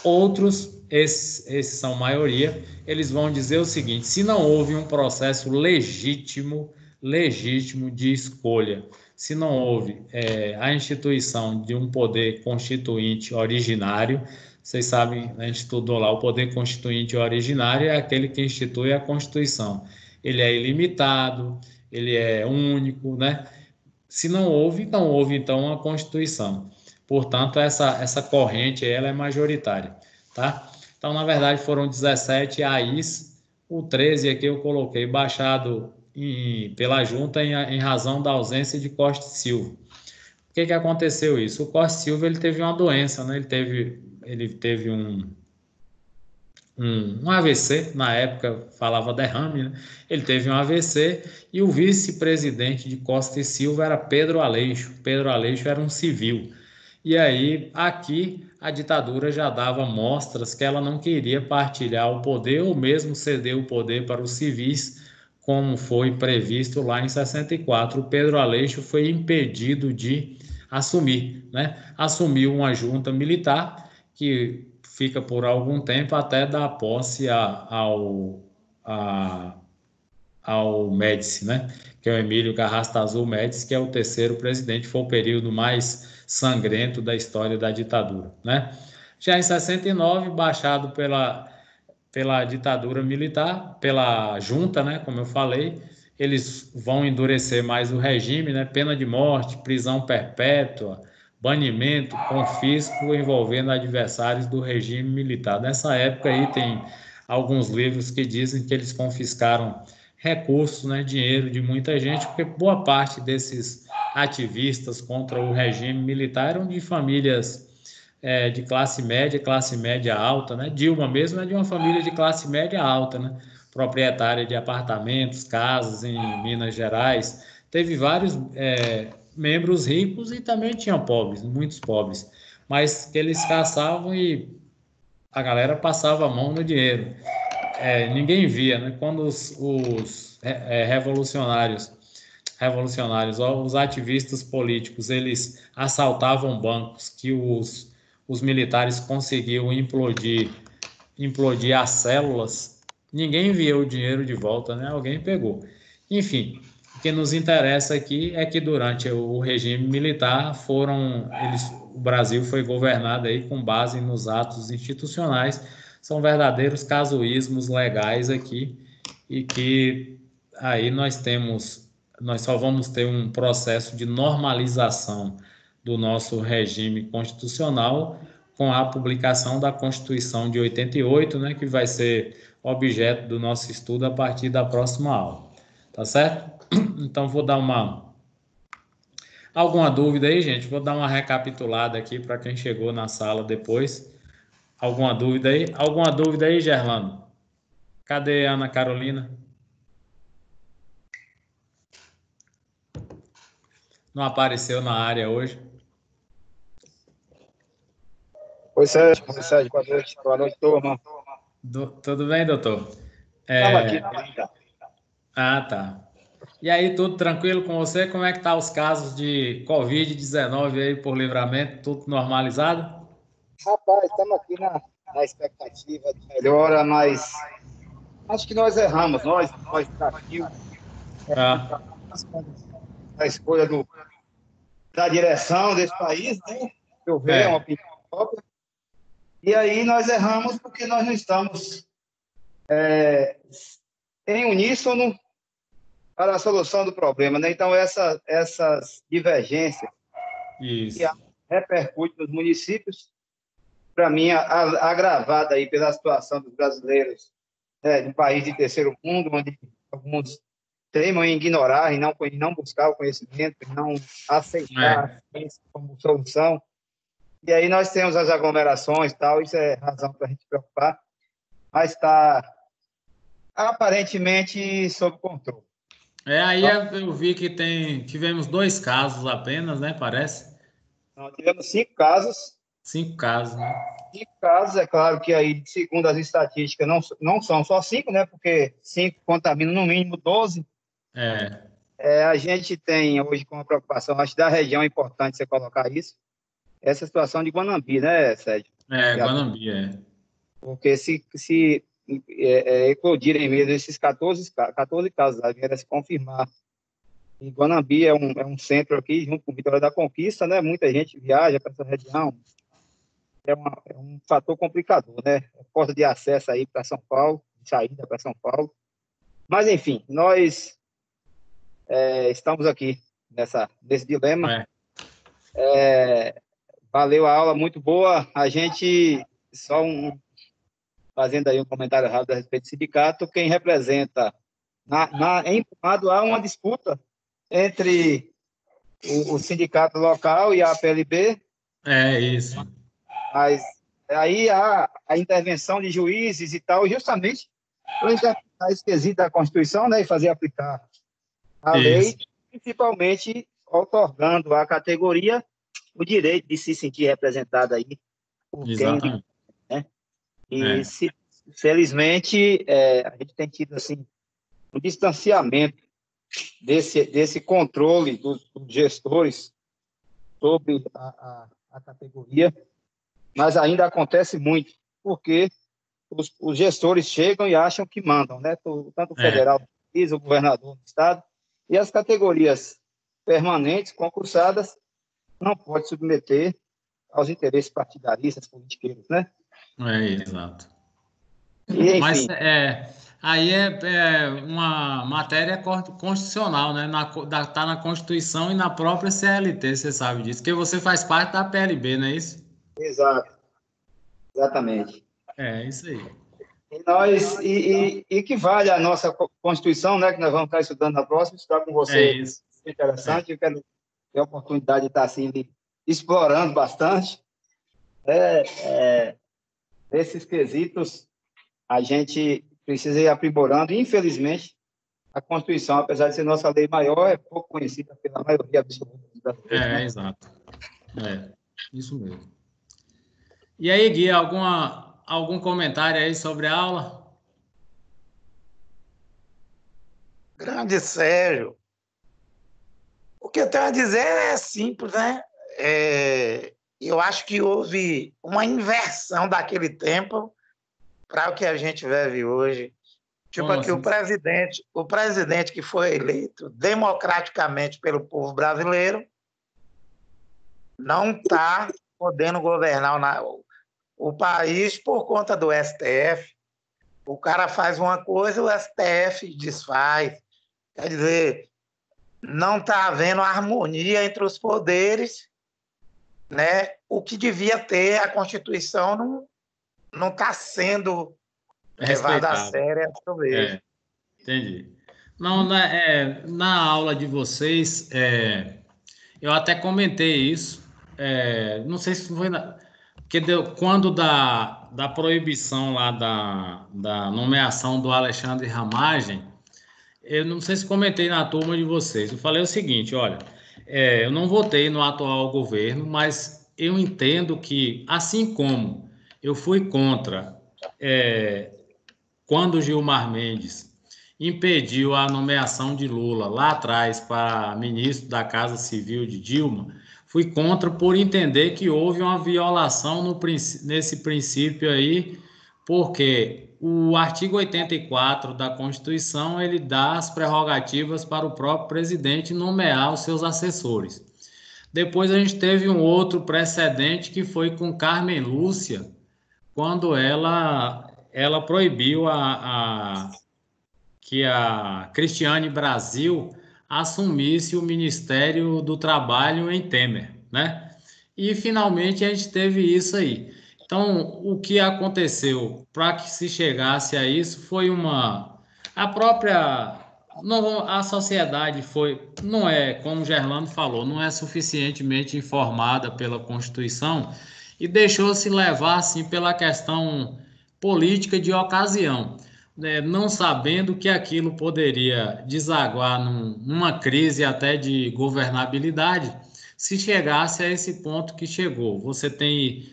Outros, esses são maioria, eles vão dizer o seguinte: se não houve um processo legítimo de escolha, se não houve a instituição de um poder constituinte originário, vocês sabem, a gente estudou lá, o poder constituinte originário é aquele que institui a Constituição. Ele é ilimitado, ele é único, né? Se não houve, não houve então uma Constituição. Portanto, essa corrente ela é majoritária, tá? Então, na verdade, foram 17 AIs, o 13 aqui eu coloquei baixado pela junta em razão da ausência de Costa e Silva. Por que aconteceu isso? O Costa e Silva ele teve uma doença, né? Ele teve um AVC, na época falava derrame, né? Ele teve um AVC e o vice-presidente de Costa e Silva era Pedro Aleixo. Pedro Aleixo era um civil. E aí, aqui, a ditadura já dava mostras que ela não queria partilhar o poder ou mesmo ceder o poder para os civis, como foi previsto lá em 64. O Pedro Aleixo foi impedido de assumir, né? Assumiu uma junta militar que fica por algum tempo até dar posse ao Médici, né? Que é o Emílio Garrastazu Médici, que é o terceiro presidente, foi o período mais sangrento da história da ditadura, né? Já em 69, baixado pela ditadura militar, pela junta, né, como eu falei, eles vão endurecer mais o regime, né, pena de morte, prisão perpétua, banimento, confisco envolvendo adversários do regime militar. Nessa época aí tem alguns livros que dizem que eles confiscaram recursos, né, dinheiro de muita gente, porque boa parte desses ativistas contra o regime militar eram de famílias de classe média alta, né? Dilma mesmo é de uma família de classe média alta, né? Proprietária de apartamentos, casas em Minas Gerais. Teve vários membros ricos e também tinham pobres, muitos pobres, mas que eles caçavam e a galera passava a mão no dinheiro. Ninguém via, né? Quando os revolucionários, ó, os ativistas políticos, eles assaltavam bancos que os militares conseguiam implodir as células, ninguém via o dinheiro de volta, né? Alguém pegou. Enfim, o que nos interessa aqui é que durante o regime militar o Brasil foi governado aí com base nos atos institucionais, são verdadeiros casuísmos legais aqui e que aí nós só vamos ter um processo de normalização do nosso regime constitucional com a publicação da Constituição de 88, né, que vai ser objeto do nosso estudo a partir da próxima aula. Tá certo? Então vou dar alguma dúvida aí, gente? Vou dar uma recapitulada aqui para quem chegou na sala depois. Alguma dúvida aí? Alguma dúvida aí, Gerlando? Cadê a Ana Carolina? Não apareceu na área hoje. Oi, Sérgio, boa noite, turma. Tudo bem, doutor? Estava aqui. Ah, tá. E aí, tudo tranquilo com você? Como é que tá os casos de Covid-19 aí por Livramento? Tudo normalizado? Rapaz, estamos aqui na expectativa de melhora, mas acho que nós erramos, nós daqui, a escolha da direção desse país, né? Eu vejo uma opinião própria. E aí nós erramos porque nós não estamos em uníssono para a solução do problema, né? Então, essas divergências Isso. que repercutem nos municípios, para mim, agravada aí pela situação dos brasileiros, de um país de terceiro mundo, onde alguns teimam em ignorar e não buscar o conhecimento, e não aceitar isso como solução. E aí nós temos as aglomerações e tal, isso é razão para a gente preocupar, mas está aparentemente sob controle. Aí eu vi que tivemos 2 casos apenas, né? Parece. Nós tivemos 5 casos. 5 casos, né? 5 casos, é claro que aí, segundo as estatísticas, não são só 5, né? Porque 5 contaminam no mínimo 12. A gente tem hoje com uma preocupação, acho que da região é importante você colocar isso, essa situação de Guanambi, né, Sérgio? Guanambi, Porque se eclodirem mesmo esses 14 casos, vier a se confirmar. E Guanambi é um centro aqui, junto com Vitória da Conquista, né? Muita gente viaja para essa região. É um fator complicador, né? Porta de acesso aí para São Paulo, de saída para São Paulo. Mas, enfim, nós estamos aqui nesse dilema. Valeu a aula, muito boa. A gente, fazendo aí um comentário rápido a respeito do sindicato, quem representa, em Brumado há uma disputa entre o sindicato local e a PLB. Isso. Mas aí há a intervenção de juízes e tal, justamente para interpretar esse quesito da Constituição, né, e fazer aplicar a lei, principalmente otorgando à categoria o direito de se sentir representado aí por quem, né? E felizmente a gente tem tido assim um distanciamento desse controle dos gestores sobre a categoria, mas ainda acontece muito, porque os gestores chegam e acham que mandam, né? Tanto o federal, o governador do estado, e as categorias permanentes, concursadas, não pode submeter aos interesses partidaristas, politiqueiros, né? Exato. E, Mas enfim, aí é uma matéria constitucional, né? Tá na Constituição e na própria CLT, você sabe disso, porque você faz parte da PLB, não é isso? exato, exatamente. É isso aí. E que vale a nossa Constituição, né, que nós vamos estar estudando na próxima, estudar com É você isso. é interessante, eu quero ter a oportunidade de estar assim, explorando bastante. Esses quesitos a gente precisa ir aprimorando, e, infelizmente, a Constituição, apesar de ser nossa lei maior, é pouco conhecida pela maioria absoluta dos brasileiros, né? Exato. Isso mesmo. E aí, Gui, algum comentário aí sobre a aula? Grande Sérgio. O que eu tenho a dizer é simples, né? Eu acho que houve uma inversão daquele tempo para o que a gente vive hoje. Tipo Como aqui, assim? o presidente que foi eleito democraticamente pelo povo brasileiro não está podendo governar o país por conta do STF. O cara faz uma coisa, o STF desfaz. Quer dizer, não está havendo harmonia entre os poderes, né? O que devia ter, a Constituição não está sendo levada a Respeitado. sério, eu vejo. Entendi. Não, na aula de vocês, eu até comentei isso. Não sei se foi porque quando da proibição lá da nomeação do Alexandre Ramagem, eu não sei se comentei na turma de vocês. Eu falei o seguinte, olha, eu não votei no atual governo, mas eu entendo que, assim como eu fui contra quando Gilmar Mendes impediu a nomeação de Lula lá atrás para ministro da Casa Civil de Dilma, fui contra por entender que houve uma violação nesse princípio aí, porque o artigo 84 da Constituição ele dá as prerrogativas para o próprio presidente nomear os seus assessores. Depois a gente teve um outro precedente que foi com Carmen Lúcia, quando ela proibiu que a Cristiane Brasil assumisse o Ministério do Trabalho em Temer, né? E finalmente a gente teve isso aí. Então, o que aconteceu para que se chegasse a isso foi a própria não, a sociedade não é, como o Gerlando falou, não é suficientemente informada pela Constituição e deixou-se levar assim pela questão política de ocasião, né, não sabendo que aquilo poderia desaguar numa crise até de governabilidade, se chegasse a esse ponto que chegou. Você tem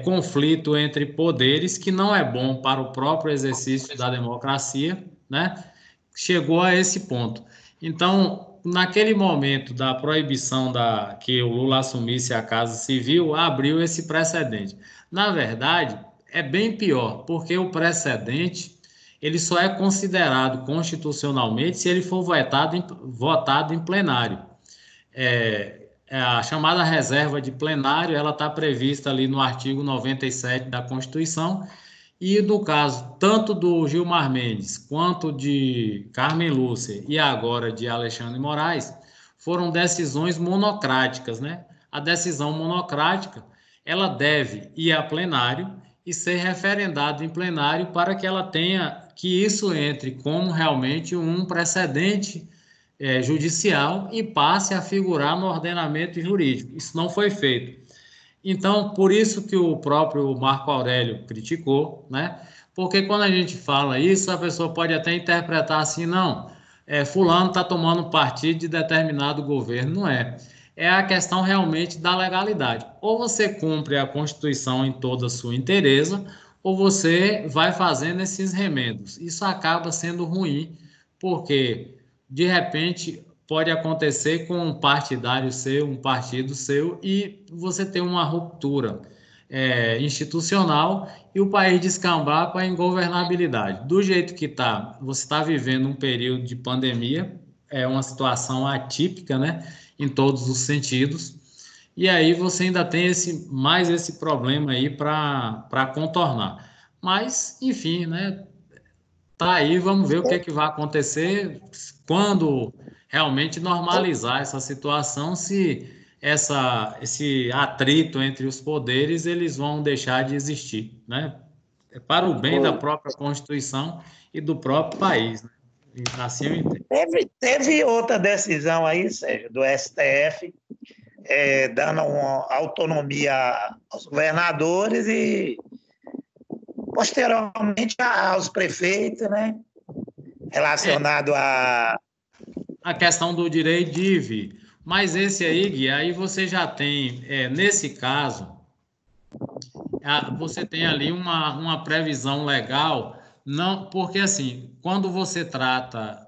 conflito entre poderes, que não é bom para o próprio exercício da democracia, né? Chegou a esse ponto. Então, naquele momento da proibição que o Lula assumisse a Casa Civil, abriu esse precedente. Na verdade, é bem pior, porque o precedente ele só é considerado constitucionalmente se ele for votado em plenário. A chamada reserva de plenário, ela está prevista ali no artigo 97 da Constituição, e no caso tanto do Gilmar Mendes quanto de Carmen Lúcia e agora de Alexandre Moraes, foram decisões monocráticas, né? A decisão monocrática, ela deve ir a plenário e ser referendada em plenário para que ela tenha, que isso entre como realmente um precedente judicial e passe a figurar no ordenamento jurídico. Isso não foi feito. Então, por isso que o próprio Marco Aurélio criticou, né? Porque quando a gente fala isso, a pessoa pode até interpretar assim, não, fulano está tomando partido de determinado governo. Não é. É a questão realmente da legalidade. Ou você cumpre a Constituição em toda a sua inteireza, ou você vai fazendo esses remendos. Isso acaba sendo ruim, porque, de repente, pode acontecer com um partidário seu, um partido seu, e você ter uma ruptura institucional e o país descambar para a ingovernabilidade. Do jeito que está, você está vivendo um período de pandemia, é uma situação atípica, né, em todos os sentidos, e aí você ainda tem mais esse problema aí para contornar. Mas, enfim, né? Tá aí, vamos ver o que é que vai acontecer quando realmente normalizar essa situação, se esse atrito entre os poderes eles vão deixar de existir, né? É para o bem da própria Constituição e do próprio país, né? Assim eu entendo. Teve outra decisão aí, Sérgio, do STF, dando uma autonomia aos governadores e, posteriormente, aos prefeitos, né? Relacionado A questão do direito de ir e vir. Mas esse aí, Gui, aí você já tem, nesse caso, você tem ali uma previsão legal, não, porque assim, quando você trata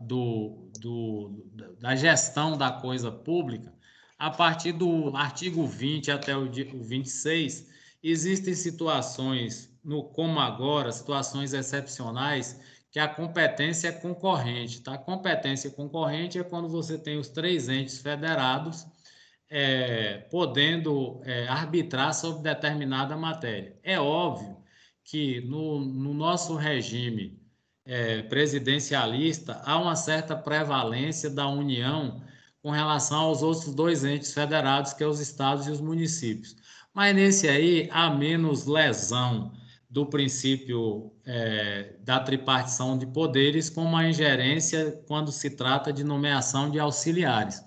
da gestão da coisa pública, a partir do artigo 20 até o 26, existem situações, como agora, situações excepcionais, que a competência é concorrente, tá? Competência concorrente é quando você tem os três entes federados podendo arbitrar sobre determinada matéria. É óbvio que no nosso regime presidencialista há uma certa prevalência da União com relação aos outros dois entes federados, que é os estados e os municípios. Mas nesse aí há menos lesão do princípio da tripartição de poderes, como a ingerência quando se trata de nomeação de auxiliares.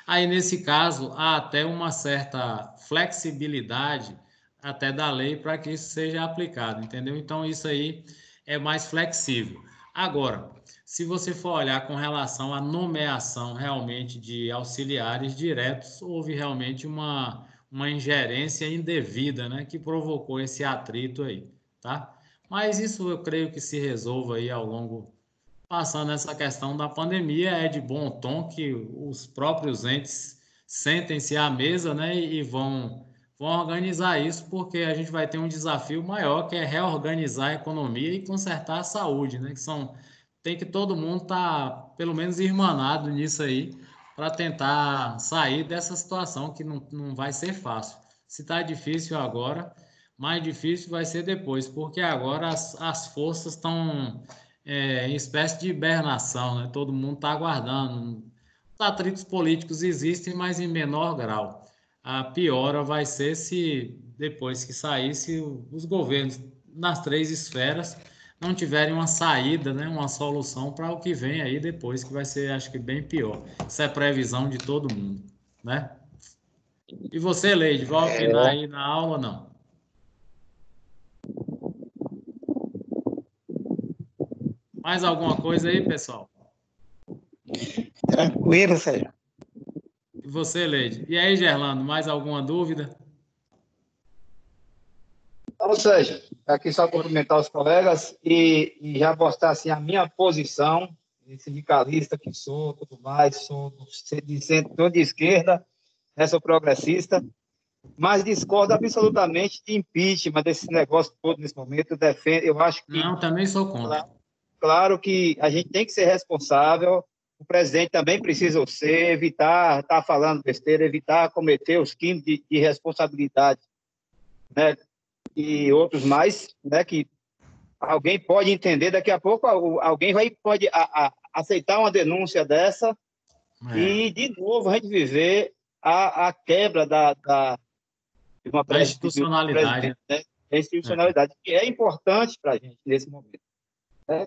Aí, nesse caso, há até uma certa flexibilidade até da lei para que isso seja aplicado, entendeu? Então, isso aí é mais flexível. Agora, se você for olhar com relação à nomeação realmente de auxiliares diretos, houve realmente uma ingerência indevida, né, que provocou esse atrito aí, tá? Mas isso eu creio que se resolva aí ao longo passando essa questão da pandemia, é de bom tom que os próprios entes sentem-se à mesa, né, e vão organizar isso, porque a gente vai ter um desafio maior, que é reorganizar a economia e consertar a saúde, né, tem que todo mundo estar, pelo menos, irmanado nisso aí, para tentar sair dessa situação que não vai ser fácil. Se está difícil agora, mais difícil vai ser depois, porque agora as forças estão em espécie de hibernação, né? Todo mundo está aguardando. Os atritos políticos existem, mas em menor grau. A piora vai ser se, depois que saísse, os governos nas três esferas não tiverem uma saída, né? Uma solução para o que vem aí depois, que vai ser, acho que, bem pior. Isso é previsão de todo mundo, né? E você, Leide, vai opinar aí na aula ou não? Mais alguma coisa aí, pessoal? tranquilo, Sérgio. E você, Leide? E aí, Gerlando, mais alguma dúvida? Ou seja, aqui só cumprimentar os colegas e já mostrar assim, a minha posição, sindicalista que sou, tudo mais, sou de centro, de esquerda, sou progressista, mas discordo absolutamente de impeachment, desse negócio todo nesse momento. Eu defendo, eu acho que, Não, também sou contra. claro que a gente tem que ser responsável, o presidente também precisa ser, evitar estar falando besteira, evitar cometer os crimes de responsabilidade, né? E outros mais, né, que alguém pode entender, daqui a pouco alguém pode aceitar uma denúncia dessa e, de novo, a gente viver a quebra de uma Da institucionalidade. né, da institucionalidade, que é importante para a gente nesse momento.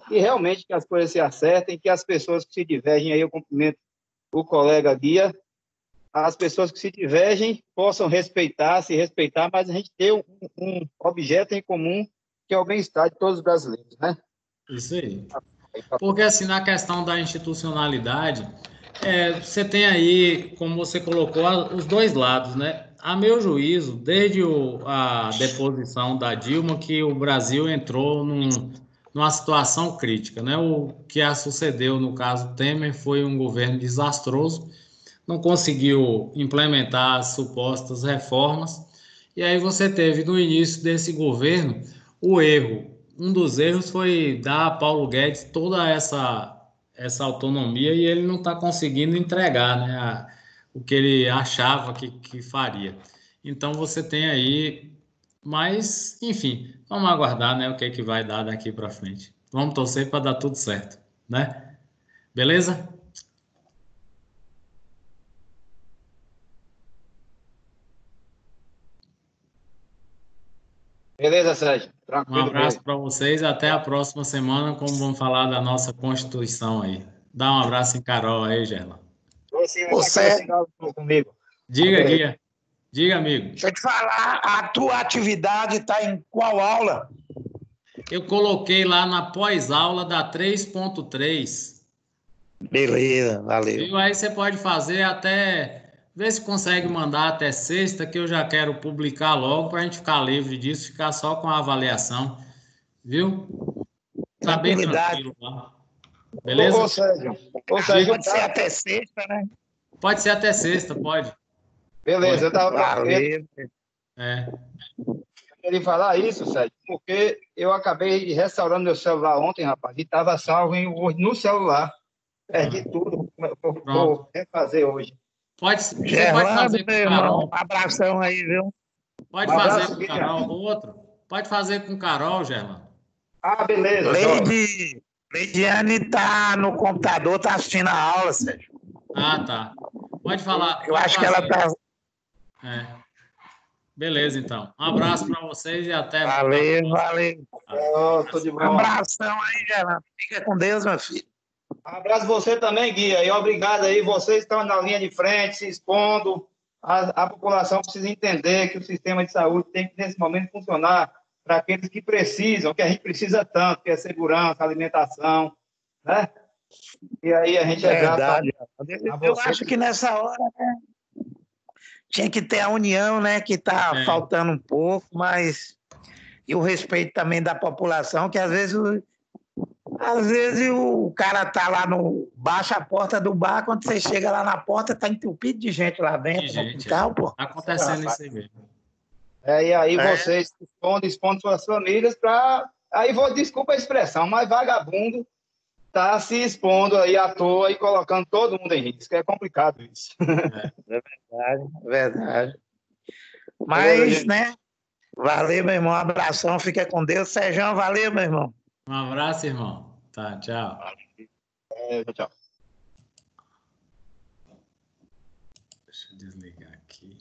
Que realmente que as coisas se acertem, que as pessoas que se divergem, aí eu cumprimento o colega Guia, as pessoas que se divergem possam se respeitar, mas a gente ter um objeto em comum, que é o bem-estar de todos os brasileiros, né? Isso aí. Porque, assim, na questão da institucionalidade, você tem aí, como você colocou, os dois lados, né? A meu juízo, desde a deposição da Dilma, que o Brasil entrou numa situação crítica, né? O que a sucedeu no caso Temer foi um governo desastroso, não conseguiu implementar as supostas reformas, e aí você teve no início desse governo o erro. Um dos erros foi dar a Paulo Guedes toda essa autonomia e ele não está conseguindo entregar, né, o que ele achava que faria. Então você tem aí, mas enfim, vamos aguardar, né, o que é que vai dar daqui para frente. Vamos torcer para dar tudo certo, né? Beleza? Beleza, Sérgio. Um Tranquilo abraço mesmo. para vocês, até a próxima semana, como vamos falar da nossa Constituição aí. Dá um abraço em Carol aí, Gerla. Você vai Você, patrocinar comigo. Diga, guia. Diga, amigo. deixa eu te falar, a tua atividade está em qual aula? Eu coloquei lá na pós-aula da 3.3. Beleza, valeu. Viu? Aí você pode fazer até. Ver se consegue mandar até sexta, que eu já quero publicar logo para a gente ficar livre disso, ficar só com a avaliação. Viu? Tá bem Tranquilidade. tranquilo lá. Ô, Beleza? Sérgio. Ô, Diga. Sérgio, Pode ser até sexta, né? Pode ser até sexta, pode. beleza, eu tava Valeu. É. querendo falar isso, Sérgio, porque eu acabei restaurando meu celular ontem, rapaz, e estava salvo no celular. Perdi tudo. Pronto. Vou refazer hoje. Você pode Gerlando, fazer com meu irmão, Carol. um abração aí, viu? Pode Um fazer abraço, com Guilherme. Carol. Outro. Pode fazer com Carol, Gerlando. Ah, beleza, Jorge. Leidiane tá no computador, tá assistindo a aula, Sérgio. Ah, tá. Pode falar. Eu Pode acho que ela fazer. tá. É. Beleza, então. Um abraço para vocês e até a Valeu, próxima. valeu. Tô de Um bom. abração aí, Gerlando. Fica com Deus, meu filho. Abraço você também, Guia, e obrigado aí. Vocês estão na linha de frente, se expondo. A população precisa entender que o sistema de saúde tem que, nesse momento, funcionar para aqueles que precisam, que a gente precisa tanto, que é segurança, alimentação, né? E aí a gente é grato Verdade. a Eu você. acho que nessa hora, né, tinha que ter a união, né? Que tá faltando um pouco, mas. E o respeito também da população, que às vezes o cara tá lá no. Baixa a porta do bar, quando você chega lá na porta, tá entupido de gente lá dentro, De no gente, quintal, pô. Tá acontecendo isso aí mesmo. E aí É. vocês expõem suas famílias para... Aí, desculpa a expressão, mas vagabundo tá se expondo aí à toa e colocando todo mundo em risco. É complicado isso. Verdade. Beleza, Mas, gente? né? Valeu, meu irmão. Um abração, fica com Deus. Sérgio, valeu, meu irmão. Um abraço, irmão. Tá, tchau. Tchau. Deixa eu desligar aqui.